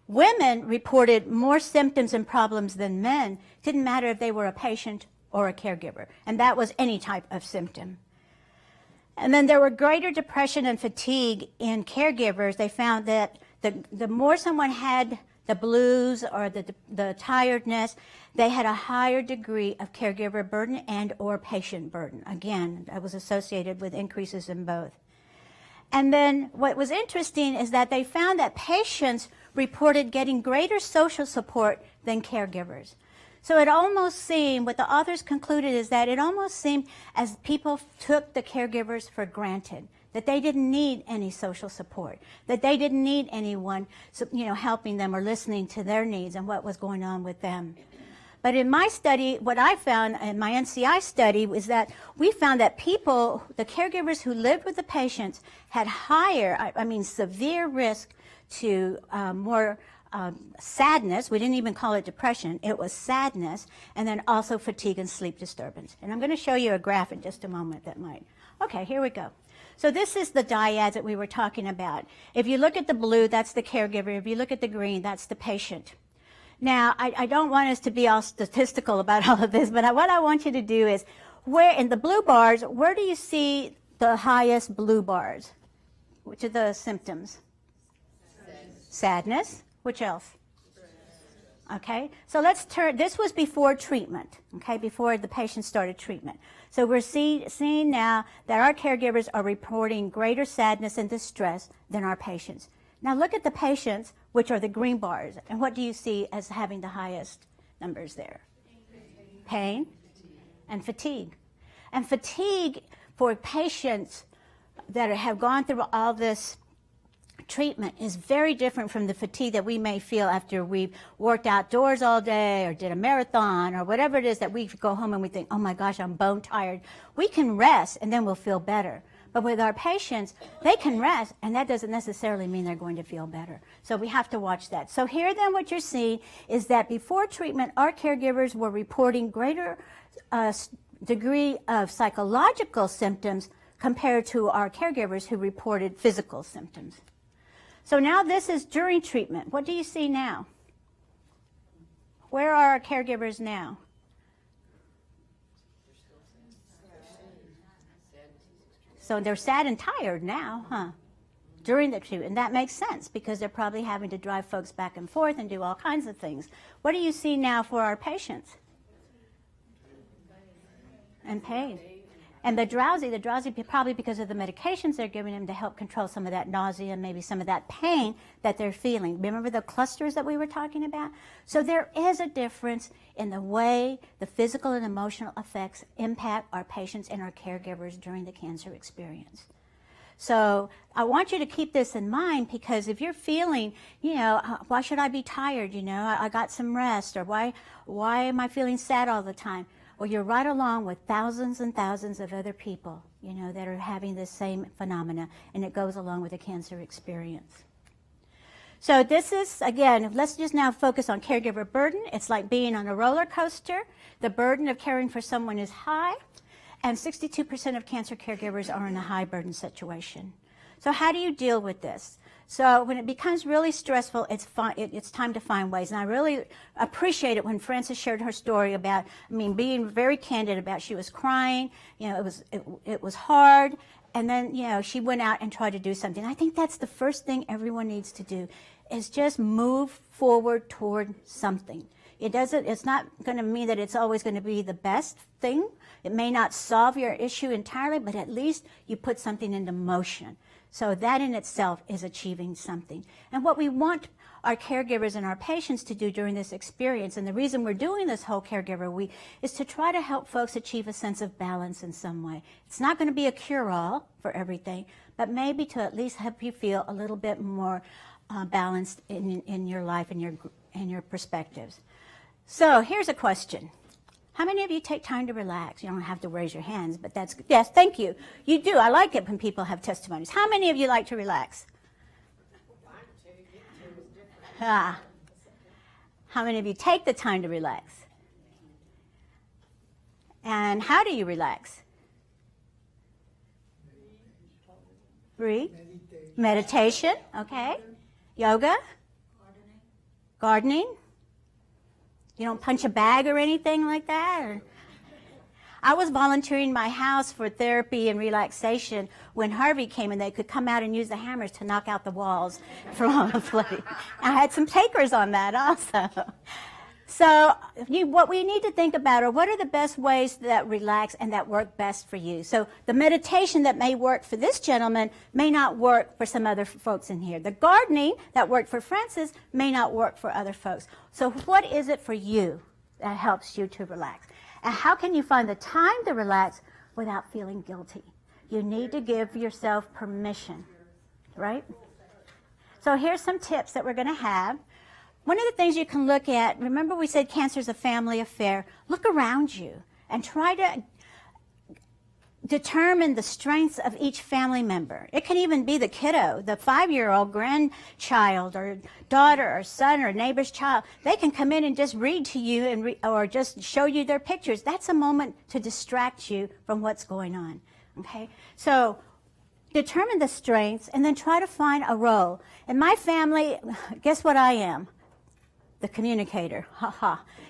Women reported more symptoms and problems than men. Didn't matter if they were a patient or a caregiver, and that was any type of symptom. And then there were greater depression and fatigue in caregivers. They found that the more someone had the blues or the tiredness, they had a higher degree of caregiver burden and or patient burden. Again, that was associated with increases in both. And then what was interesting is that they found that patients reported getting greater social support than caregivers. So it almost seemed, what the authors concluded is that it almost seemed as people took the caregivers for granted, that they didn't need any social support, that they didn't need anyone, helping them or listening to their needs and what was going on with them. But in my study, what I found in my NCI study was that we found that people, the caregivers who lived with the patients, had higher, severe risk to more sadness. We didn't even call it depression. It was sadness, and then also fatigue and sleep disturbance. And I'm going to show you a graph in just a moment that might. Okay, here we go. So this is the dyads that we were talking about. If you look at the blue, that's the caregiver. If you look at the green, that's the patient. Now, I don't want us to be all statistical about all of this, but what I want you to do is, where in the blue bars, where do you see the highest blue bars? Which are the symptoms? Sadness. Which else? Okay, so let's turn, this was before treatment, okay, before the patient started treatment. So we're seeing now that our caregivers are reporting greater sadness and distress than our patients. Now look at the patients, which are the green bars, and what do you see as having the highest numbers there? Pain and fatigue. And fatigue for patients that have gone through all this treatment is very different from the fatigue that we may feel after we've worked outdoors all day or did a marathon or whatever it is that we go home and we think, oh my gosh, I'm bone tired. We can rest and then we'll feel better. But with our patients, they can rest, and that doesn't necessarily mean they're going to feel better. So we have to watch that. So here then what you're seeing is that before treatment, our caregivers were reporting greater degree of psychological symptoms compared to our caregivers who reported physical symptoms. So now this is during treatment. What do you see now? Where are our caregivers now? So they're sad and tired now, huh? During the treatment. And that makes sense because they're probably having to drive folks back and forth and do all kinds of things. What do you see now for our patients? And pain. And the drowsy probably because of the medications they're giving them to help control some of that nausea and maybe some of that pain that they're feeling. Remember the clusters that we were talking about? So there is a difference in the way the physical and emotional effects impact our patients and our caregivers during the cancer experience. So I want you to keep this in mind because if you're feeling, why should I be tired? I got some rest, or why am I feeling sad all the time? Well, you're right along with thousands and thousands of other people, that are having this same phenomena, and it goes along with the cancer experience. So this is, again, let's just now focus on caregiver burden. It's like being on a roller coaster. The burden of caring for someone is high, and 62% of cancer caregivers are in a high burden situation. So how do you deal with this? So when it becomes really stressful, it's time to find ways. And I really appreciate it when Frances shared her story about, being very candid about she was crying. It was hard. And then, she went out and tried to do something. I think that's the first thing everyone needs to do is just move forward toward something. It's not going to mean that it's always going to be the best thing. It may not solve your issue entirely, but at least you put something into motion. So that in itself is achieving something. And what we want our caregivers and our patients to do during this experience, and the reason we're doing this whole caregiver week, is to try to help folks achieve a sense of balance in some way. It's not going to be a cure-all for everything, but maybe to at least help you feel a little bit more balanced in your life and your perspectives. So here's a question. How many of you take time to relax? You don't have to raise your hands, but that's good. Yes, thank you. You do. I like it when people have testimonies. How many of you like to relax? How many of you take the time to relax? And how do you relax? Breathe. Meditation. Okay. Yoga. Gardening. You don't punch a bag or anything like that? Or? I was volunteering my house for therapy and relaxation when Harvey came and they could come out and use the hammers to knock out the walls from all the flooding. I had some takers on that also. So what we need to think about are what are the best ways that relax and that work best for you. So the meditation that may work for this gentleman may not work for some other folks in here. The gardening that worked for Francis may not work for other folks. So what is it for you that helps you to relax? And how can you find the time to relax without feeling guilty? You need to give yourself permission, right? So here's some tips that we're going to have. One of the things you can look at, remember we said cancer is a family affair. Look around you and try to determine the strengths of each family member. It can even be the kiddo, the 5-year-old grandchild or daughter or son or neighbor's child. They can come in and just read to you and or just show you their pictures. That's a moment to distract you from what's going on. Okay? So determine the strengths and then try to find a role. In my family, guess what I am? The communicator,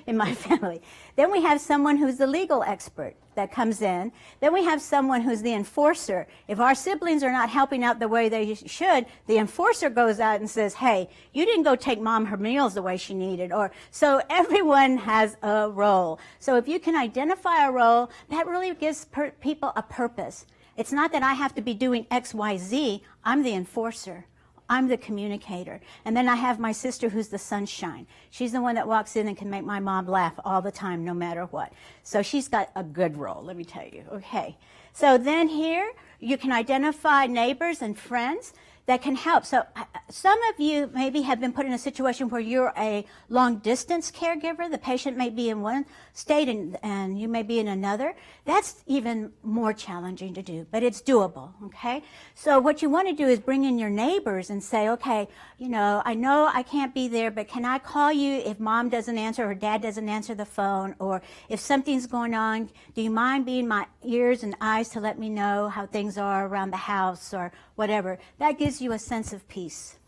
in my family. Then we have someone who's the legal expert that comes in. Then we have someone who's the enforcer. If our siblings are not helping out the way they should, the enforcer goes out and says, hey, you didn't go take mom her meals the way she needed. Or so everyone has a role. So if you can identify a role, that really gives people a purpose. It's not that I have to be doing X, Y, Z. I'm the enforcer. I'm the communicator. And then I have my sister who's the sunshine. She's the one that walks in and can make my mom laugh all the time, no matter what. So she's got a good role, let me tell you. Okay. So then here, you can identify neighbors and friends that can help. So some of you maybe have been put in a situation where you're a long-distance caregiver. The patient may be in one state and you may be in another. That's even more challenging to do, but it's doable, okay? So what you want to do is bring in your neighbors and say, okay, I know I can't be there, but can I call you if mom doesn't answer or dad doesn't answer the phone? Or if something's going on, do you mind being my ears and eyes to let me know how things are around the house or whatever? That gives you a sense of peace.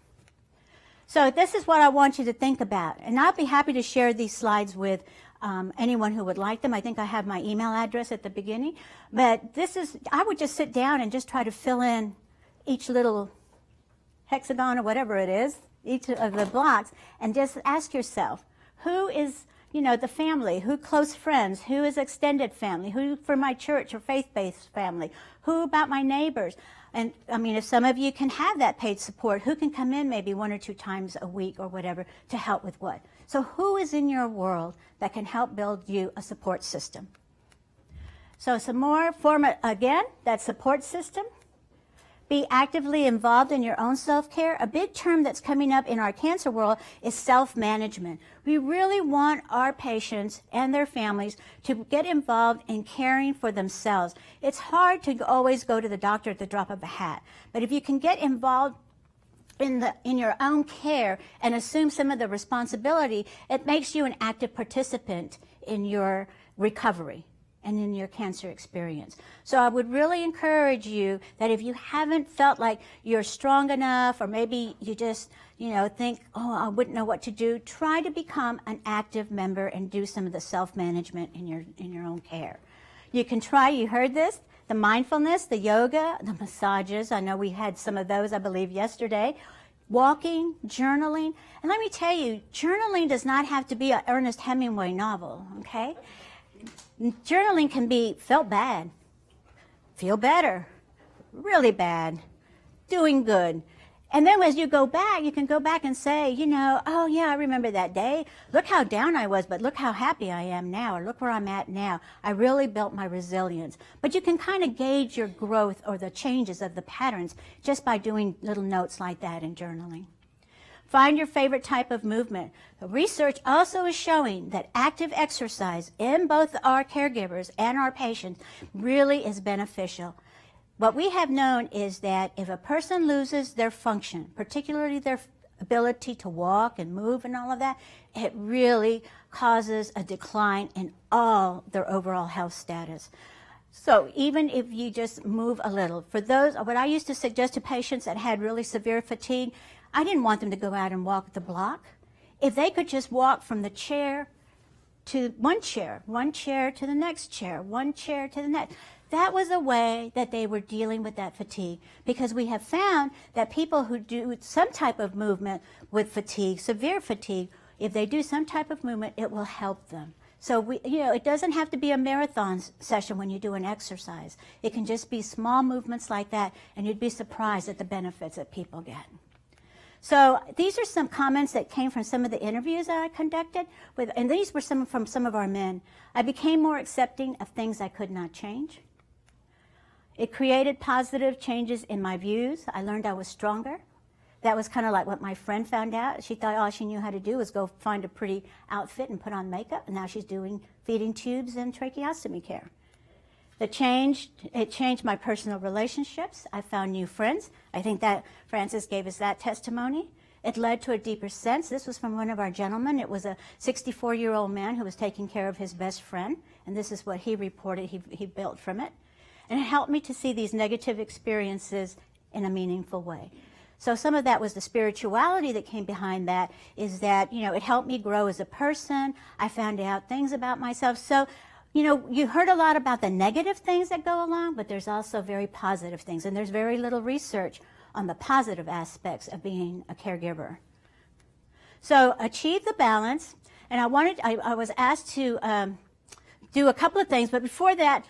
So this is what I want you to think about. And I'll be happy to share these slides with anyone who would like them. I think I have my email address at the beginning. But I would just sit down and just try to fill in each little hexagon or whatever it is, each of the blocks, and just ask yourself, who is, the family, who close friends, who is extended family, who for my church or faith-based family, who about my neighbors? And if some of you can have that paid support, who can come in maybe 1 or 2 times a week or whatever to help with what? So who is in your world that can help build you a support system? So some more again, that support system. Be actively involved in your own self-care. A big term that's coming up in our cancer world is self-management. We really want our patients and their families to get involved in caring for themselves. It's hard to always go to the doctor at the drop of a hat, but if you can get involved in your own care and assume some of the responsibility, it makes you an active participant in your recovery and in your cancer experience. So I would really encourage you that if you haven't felt like you're strong enough, or maybe you just, think, I wouldn't know what to do, try to become an active member and do some of the self-management in your own care. You can try, you heard this, the mindfulness, the yoga, the massages. I know we had some of those, I believe, yesterday. walking, journaling. And let me tell you, journaling does not have to be an Ernest Hemingway novel, okay? Journaling can be felt bad, feel better, really bad, doing good. And then as you go back, you can go back and say, you know, oh yeah, I remember that day. Look how down I was, but look how happy I am now, or look where I'm at now. I really built my resilience. But you can kind of gauge your growth or the changes of the patterns just by doing little notes like that in journaling. Find your favorite type of movement. The research also is showing that active exercise in both our caregivers and our patients really is beneficial. What we have known is that if a person loses their function, particularly their ability to walk and move and all of that, it really causes a decline in all their overall health status. So even if you just move a little, for those, what I used to suggest to patients that had really severe fatigue, I didn't want them to go out and walk the block. If they could just walk from the chair to one chair to the next chair, one chair to the next. That was a way that they were dealing with that fatigue, because we have found that people who do some type of movement with fatigue, severe fatigue, if they do some type of movement, it will help them. So it doesn't have to be a marathon session when you do an exercise. It can just be small movements like that, and you'd be surprised at the benefits that people get. So these are some comments that came from some of the interviews that I conducted, and these were from some of our men. I became more accepting of things I could not change. It created positive changes in my views. I learned I was stronger. That was kind of like what my friend found out. She thought all she knew how to do was go find a pretty outfit and put on makeup, and now she's doing feeding tubes and tracheostomy care. It changed my personal relationships. I found new friends. I think that Francis gave us that testimony. It led to a deeper sense. This was from one of our gentlemen. It was a 64-year-old man who was taking care of his best friend, and this is what he reported he built from it. And it helped me to see these negative experiences in a meaningful way. So some of that was the spirituality that came behind that, is that, it helped me grow as a person. I found out things about myself. So, you heard a lot about the negative things that go along, but there's also very positive things. And there's very little research on the positive aspects of being a caregiver. So achieve the balance. And I was asked to do a couple of things, but before that,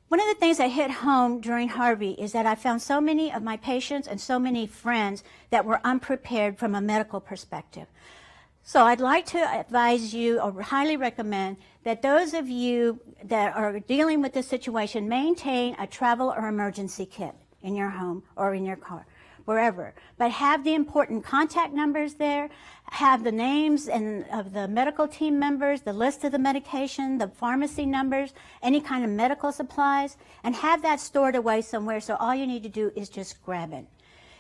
one of the things that hit home during Harvey is that I found so many of my patients and so many friends that were unprepared from a medical perspective. So I'd like to advise you, or highly recommend, that those of you that are dealing with this situation maintain a travel or emergency kit in your home or in your car, wherever. But have the important contact numbers there, have the names of the medical team members, the list of the medication, the pharmacy numbers, any kind of medical supplies, and have that stored away somewhere, so all you need to do is just grab it.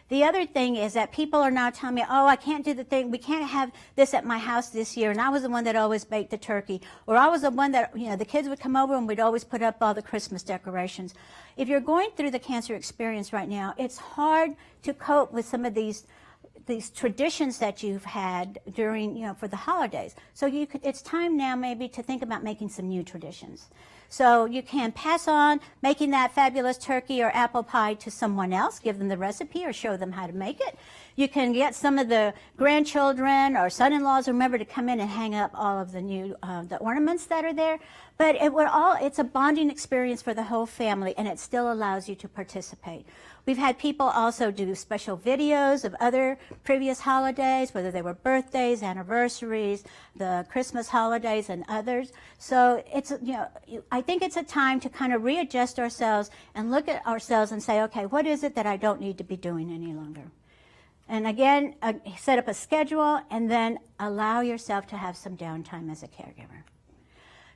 The other thing is that people are now telling me, oh, I can't do the thing, we can't have this at my house this year, and I was the one that always baked the turkey, or I was the one that, the kids would come over and we'd always put up all the Christmas decorations. If you're going through the cancer experience right now, it's hard to cope with some of these traditions that you've had during, for the holidays. So it's time now maybe to think about making some new traditions. So you can pass on making that fabulous turkey or apple pie to someone else, give them the recipe or show them how to make it. You can get some of the grandchildren or son-in-laws, remember, to come in and hang up all of the new the ornaments that are there. But it's a bonding experience for the whole family, and it still allows you to participate. We've had people also do special videos of other previous holidays, whether they were birthdays, anniversaries, the Christmas holidays, and others. So I think it's a time to kind of readjust ourselves and look at ourselves and say, okay, what is it that I don't need to be doing any longer? And again, set up a schedule and then allow yourself to have some downtime as a caregiver.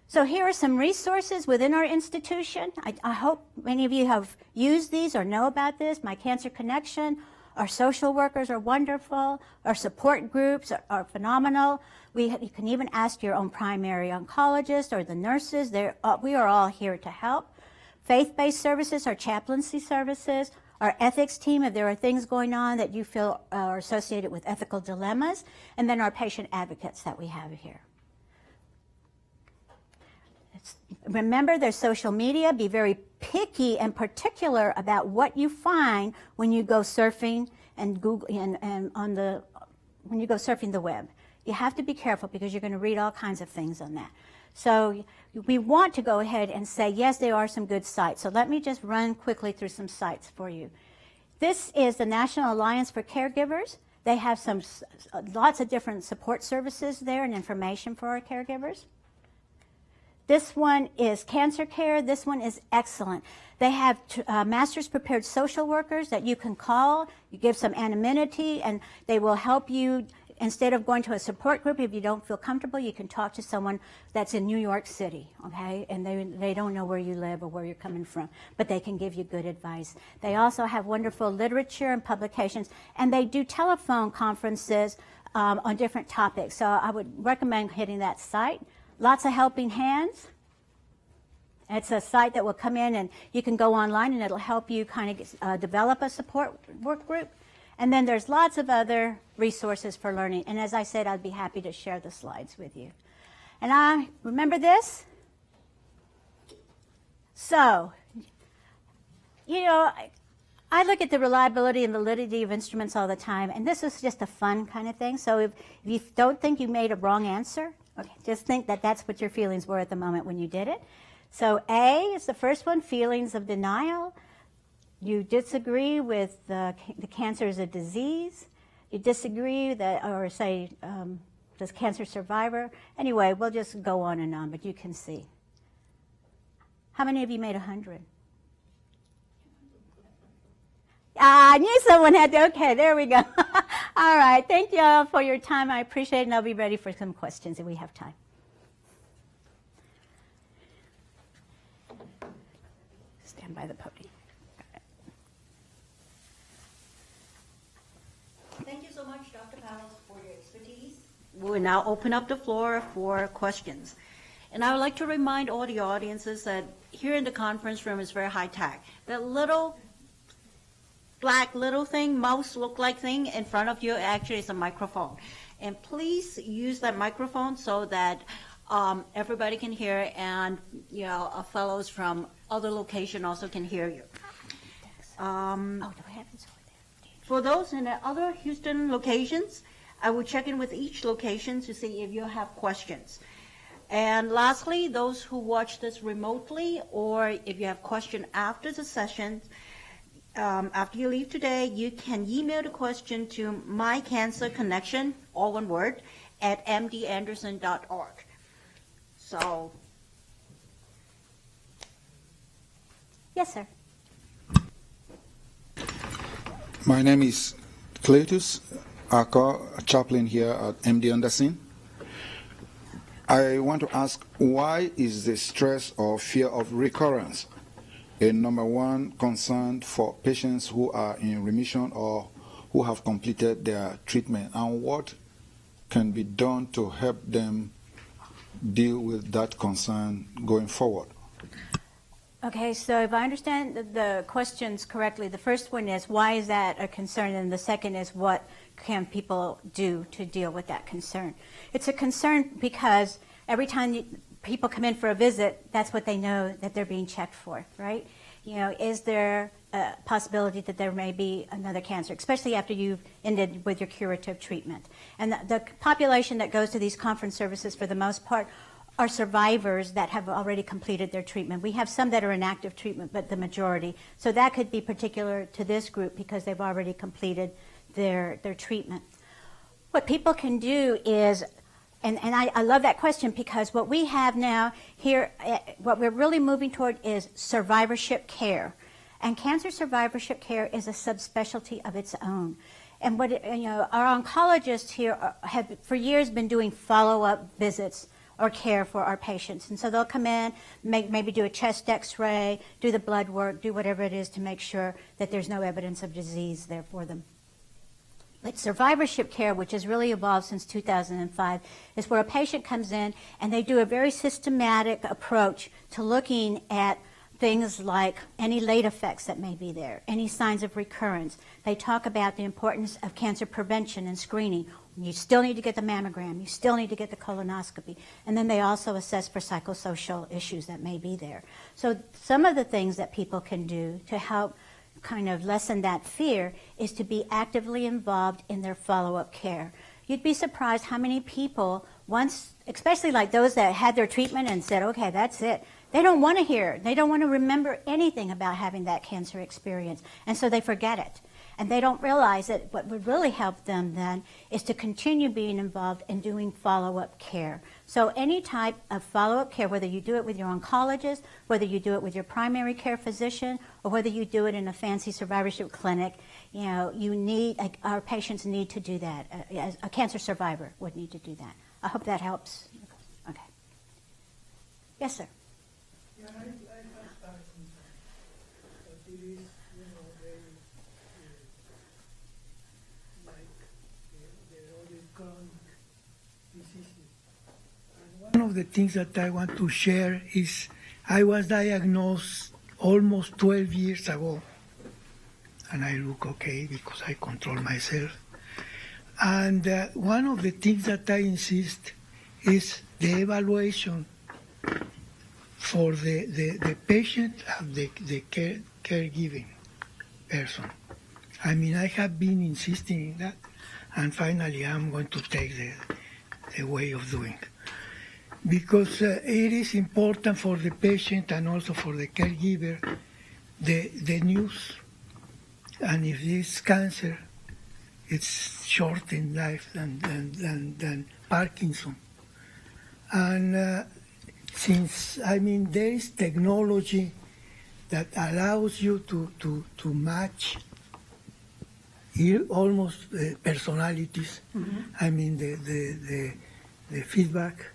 So here are some resources within our institution. I hope many of you have used these or know about this. My Cancer Connection, our social workers are wonderful. Our support groups are phenomenal. You can even ask your own primary oncologist or the nurses. We are all here to help. Faith-based services, our chaplaincy services, our ethics team, if there are things going on that you feel are associated with ethical dilemmas, and then our patient advocates that we have here. Remember, there's social media. Be very picky and particular about what you find when you go surfing and Google and on the when you go surfing the web. You have to be careful because you're going to read all kinds of things on that. So we want to go ahead and say, yes, there are some good sites. So let me just run quickly through some sites for you. This is the National Alliance for Caregivers. They have lots of different support services there and information for our caregivers. This one is Cancer Care. This one is excellent. They have master's prepared social workers that you can call. You give some anonymity, and they will help you. Instead of going to a support group, if you don't feel comfortable, you can talk to someone that's in New York City, okay? And they don't know where you live or where you're coming from, but they can give you good advice. They also have wonderful literature and publications, and they do telephone conferences on different topics. So I would recommend hitting that site. Lots of helping hands. It's a site that will come in, and you can go online, and it'll help you kind of develop a support work group. And then there's lots of other resources for learning. And as I said, I'd be happy to share the slides with you. And I remember this. So, you know, I look at the reliability and validity of instruments all the time, and this is just a fun kind of thing. So if you don't think you made a wrong answer, okay, just think that that's what your feelings were at the moment when you did it. So A is the first one, feelings of denial. You disagree with the cancer is a disease. You disagree that, or say, does cancer survivor? Anyway, we'll just go on and on, but you can see. How many of you made 100? I knew someone had to. Okay, there we go. All right, thank you all for your time. I appreciate it, and I'll be ready for some questions if we have time. Stand by the podium. Thank you so much, Dr. Palos, for your expertise. We will now open up the floor for questions. And I would like to remind all the audiences that here in the conference room is very high tech. That little black thing, mouse look-like thing in front of you actually is a microphone. And please use that microphone so that everybody can hear, and fellows from other location also can hear you. For those in the other Houston locations, I will check in with each location to see if you have questions. And lastly, those who watch this remotely, or if you have questions after the session, after you leave today, you can email the question to mycancerconnection, all one word, at mdanderson.org. So. Yes, sir. My name is Cletus Ako, a chaplain here at MD Anderson. I want to ask, why is the stress or fear of recurrence a number one concern for patients who are in remission or who have completed their treatment, and what can be done to help them deal with that concern going forward? Okay, so if I understand the questions correctly, the first one is why is that a concern, and the second is what can people do to deal with that concern. It's a concern because every time people come in for a visit, that's what they know that they're being checked for, right? Is there a possibility that there may be another cancer, especially after you've ended with your curative treatment? And the population that goes to these conference services for the most part are survivors that have already completed their treatment. We have some that are in active treatment, but the majority. So that could be particular to this group because they've already completed their treatment. What people can do is, and I love that question because what we have now here, what we're really moving toward is survivorship care. And cancer survivorship care is a subspecialty of its own. And what our oncologists here have for years been doing follow-up visits or care for our patients. And so they'll come in, maybe do a chest x-ray, do the blood work, do whatever it is to make sure that there's no evidence of disease there for them. But survivorship care, which has really evolved since 2005, is where a patient comes in and they do a very systematic approach to looking at things like any late effects that may be there, any signs of recurrence. They talk about the importance of cancer prevention and screening. You still need to get the mammogram. You still need to get the colonoscopy. And then they also assess for psychosocial issues that may be there. So some of the things that people can do to help kind of lessen that fear is to be actively involved in their follow-up care. You'd be surprised how many people, once, especially like those that had their treatment and said, okay, that's it, they don't want to hear, they don't want to remember anything about having that cancer experience, and so they forget it. And they don't realize that what would really help them then is to continue being involved in doing follow-up care. So any type of follow-up care, whether you do it with your oncologist, whether you do it with your primary care physician, or whether you do it in a fancy survivorship clinic, you know, you need, our patients need to do that. A cancer survivor would need to do that. I hope that helps. Okay. Yes, sir. Yeah, I have started, but it is, you know, very like the other chronic diseases. And one of the things that I want to share is I was diagnosed almost 12 years ago, and I look okay because I control myself. And one of the things that I insist is the evaluation for the patient and the caregiving person. I mean, I have been insisting in that, and finally I'm going to take the way of doing. Because it is important for the patient and also for the caregiver, the news. And if it's cancer, it's short in life than Parkinson. And since, I mean, there is technology that allows you to match almost personalities. Mm-hmm. I mean, the feedback,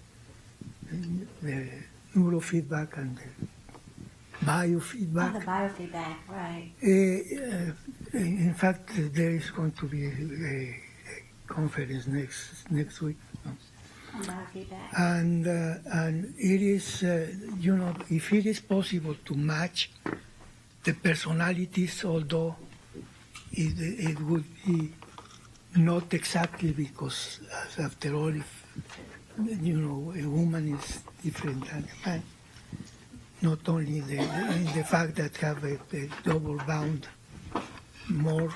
the neurofeedback and the biofeedback. Oh, the biofeedback, right. In fact, there is going to be a conference next week. And it is, you know, if it is possible to match the personalities, although it would be not exactly because, after all, if, you know, a woman is different than a man, not only the fact that have a double bound more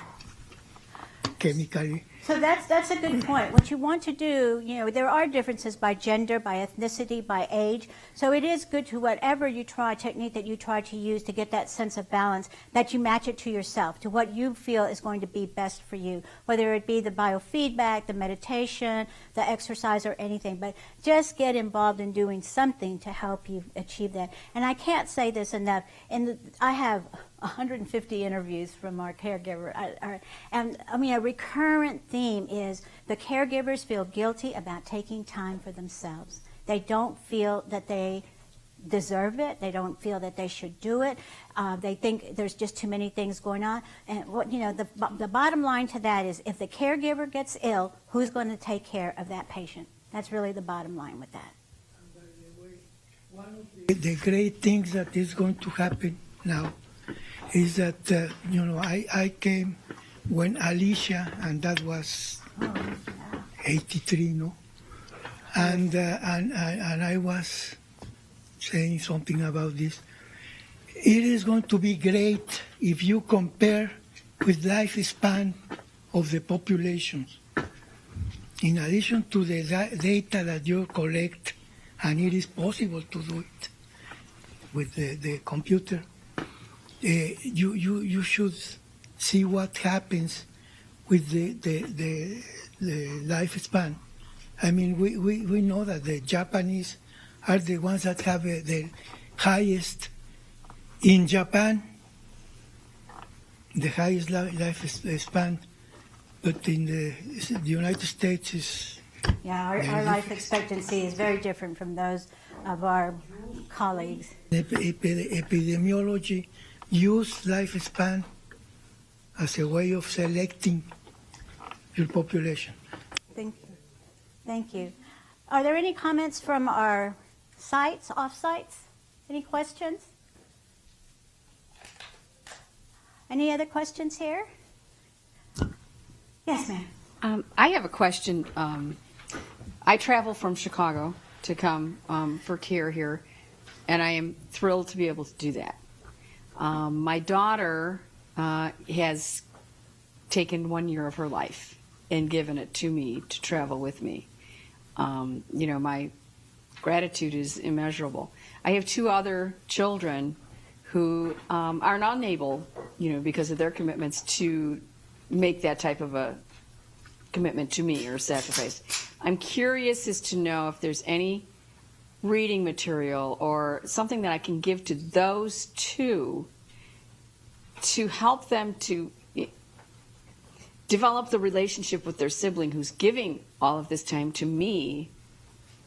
chemically. So that's a good point. What you want to do, you know, there are differences by gender, by ethnicity, by age. So it is good to whatever you try, technique that you try to use to get that sense of balance, that you match it to yourself, to what you feel is going to be best for you, whether it be the biofeedback, the meditation, the exercise, or anything. But just get involved in doing something to help you achieve that. And I can't say this enough. I have 150 interviews from our caregiver. And I mean, a recurrent theme is the caregivers feel guilty about taking time for themselves. They don't feel that they deserve it. They don't feel that they should do it. They think there's just too many things going on. And what, you know, the bottom line to that is if the caregiver gets ill, who's going to take care of that patient? That's really the bottom line with that. And by the way, one of the great things that is going to happen now is that, you know, I came when Alicia, and that was 83, no? And I was saying something about this. It is going to be great if you compare with lifespan of the populations. In addition to the data that you collect, and it is possible to do it with the computer, you should see what happens with the lifespan. I mean, we know that the Japanese are the ones that have the highest in Japan, the highest lifespan, but in the United States is... Yeah, our life expectancy is very different from those of our colleagues. Epidemiology use lifespan as a way of selecting your population. Thank you. Thank you. Are there any comments from our sites, off-sites? Any questions? Any other questions here? Yes, ma'am. I have a question. I travel from Chicago to come for care here, and I am thrilled to be able to do that. My daughter has taken 1 year of her life and given it to me to travel with me. My gratitude is immeasurable. I have 2 other children who are not unable, because of their commitments, to make that type of a commitment to me or sacrifice. I'm curious as to know if there's any reading material or something that I can give to those 2 to help them to develop the relationship with their sibling who's giving all of this time to me,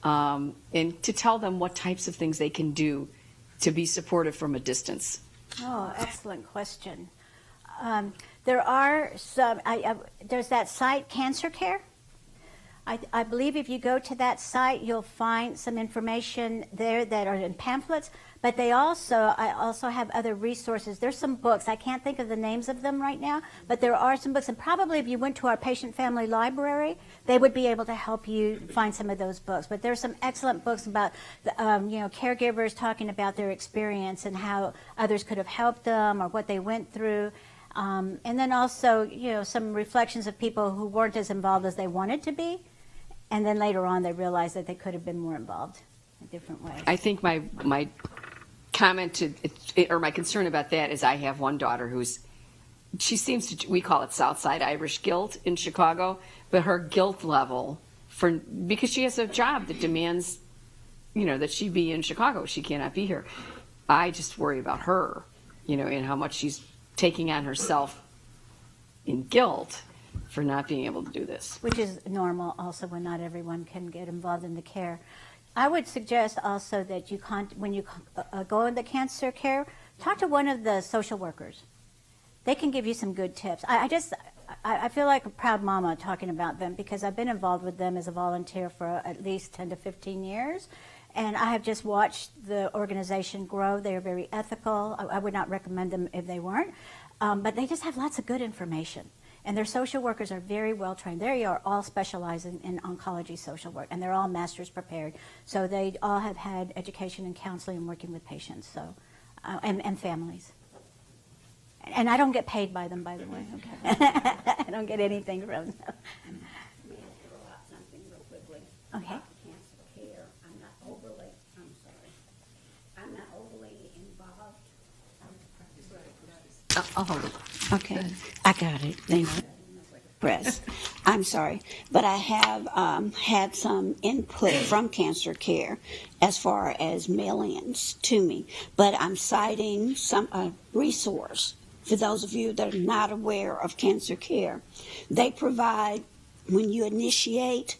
and to tell them what types of things they can do to be supportive from a distance. Oh, excellent question. There are some, there's that site, Cancer Care. I believe if you go to that site, you'll find some information there that are in pamphlets, but I also have other resources. There's some books. I can't think of the names of them right now, but there are some books, and probably if you went to our patient family library, they would be able to help you find some of those books. But there's some excellent books about, caregivers talking about their experience and how others could have helped them or what they went through. And then also, some reflections of people who weren't as involved as they wanted to be. And then later on, they realized that they could have been more involved in different ways. I think my comment or my concern about that is I have one daughter she seems to, we call it Southside Irish guilt in Chicago, but her guilt level because she has a job that demands, that she be in Chicago. She cannot be here. I just worry about her, and how much she's taking on herself in guilt for not being able to do this. Which is normal also when not everyone can get involved in the care. I would suggest also that when you go into Cancer Care, talk to one of the social workers. They can give you some good tips. I feel like a proud mama talking about them because I've been involved with them as a volunteer for at least 10 to 15 years. And I have just watched the organization grow. They are very ethical. I would not recommend them if they weren't. But they just have lots of good information. And their social workers are very well trained. They are all specializing in oncology social work, and they're all master's prepared. So they all have had education in counseling and working with patients, and families. And I don't get paid by them, by the way. Okay. I don't get anything from them. May I throw out something real quickly? Okay. Cancer care. I'm not overly involved. I'll hold it. Okay, I got it. Thank you. Press. I'm sorry, but I have had some input from Cancer Care as far as mail-ins to me. But I'm citing some resource for those of you that are not aware of Cancer Care. They provide, when you initiate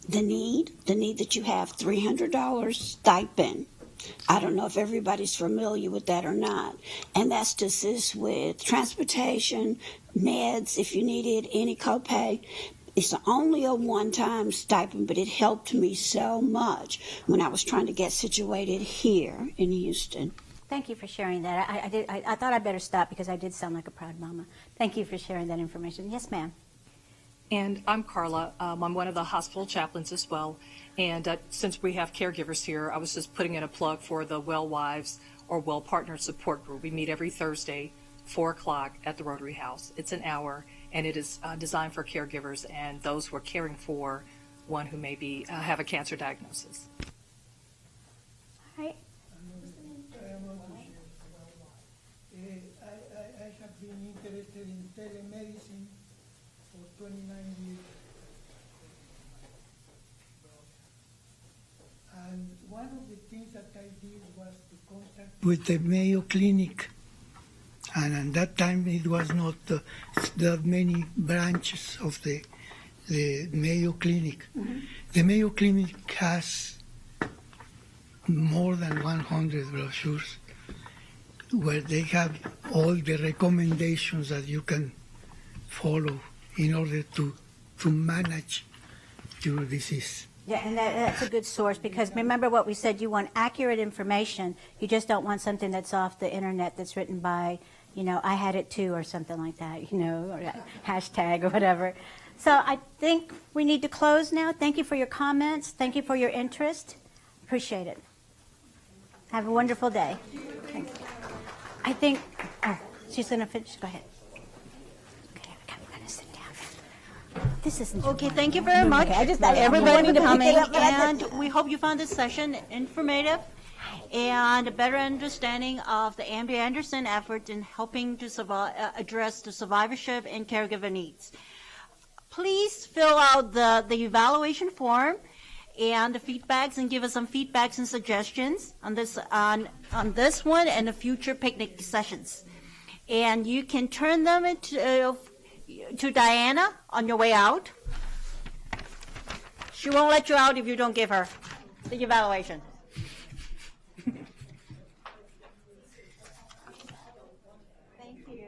the need that you have $300 stipend. I don't know if everybody's familiar with that or not. And that's to assist with transportation, meds, if you needed any copay. It's only a one-time stipend, but it helped me so much when I was trying to get situated here in Houston. Thank you for sharing that. I thought I'd better stop because I did sound like a proud mama. Thank you for sharing that information. Yes, ma'am. And I'm Carla. I'm one of the hospital chaplains as well. And since we have caregivers here, I was just putting in a plug for the Well Wives or Well Partners Support Group. We meet every Thursday, 4 o'clock at the Rotary House. It's an hour, and it is designed for caregivers and those who are caring for one who may have a cancer diagnosis. All right. I have been interested in telemedicine for 29 years. And one of the things that I did was to contact with the Mayo Clinic. And at that time it was not that many branches of the Mayo Clinic. Mm-hmm. The Mayo Clinic has more than 100 brochures where they have all the recommendations that you can follow in order to manage your disease. Yeah, and that's a good source because remember what we said, you want accurate information. You just don't want something that's off the internet that's written by, I had it too or something like that, or hashtag or whatever. So I think we need to close now. Thank you for your comments. Thank you for your interest. Appreciate it. Have a wonderful day. Thank you. I think, she's going to finish. Go ahead. This isn't. Okay, thank you very much, Okay, I just- I everybody wanted for to pick coming, it up, but I and didn't. we hope you found this session informative and a better understanding of the MD Anderson effort in helping to address the survivorship and caregiver needs. Please fill out the evaluation form and the feedbacks and give us some feedbacks and suggestions on this one and the future picnic sessions. And you can turn them into to Diana on your way out. She won't let you out if you don't give her the evaluation. Thank you.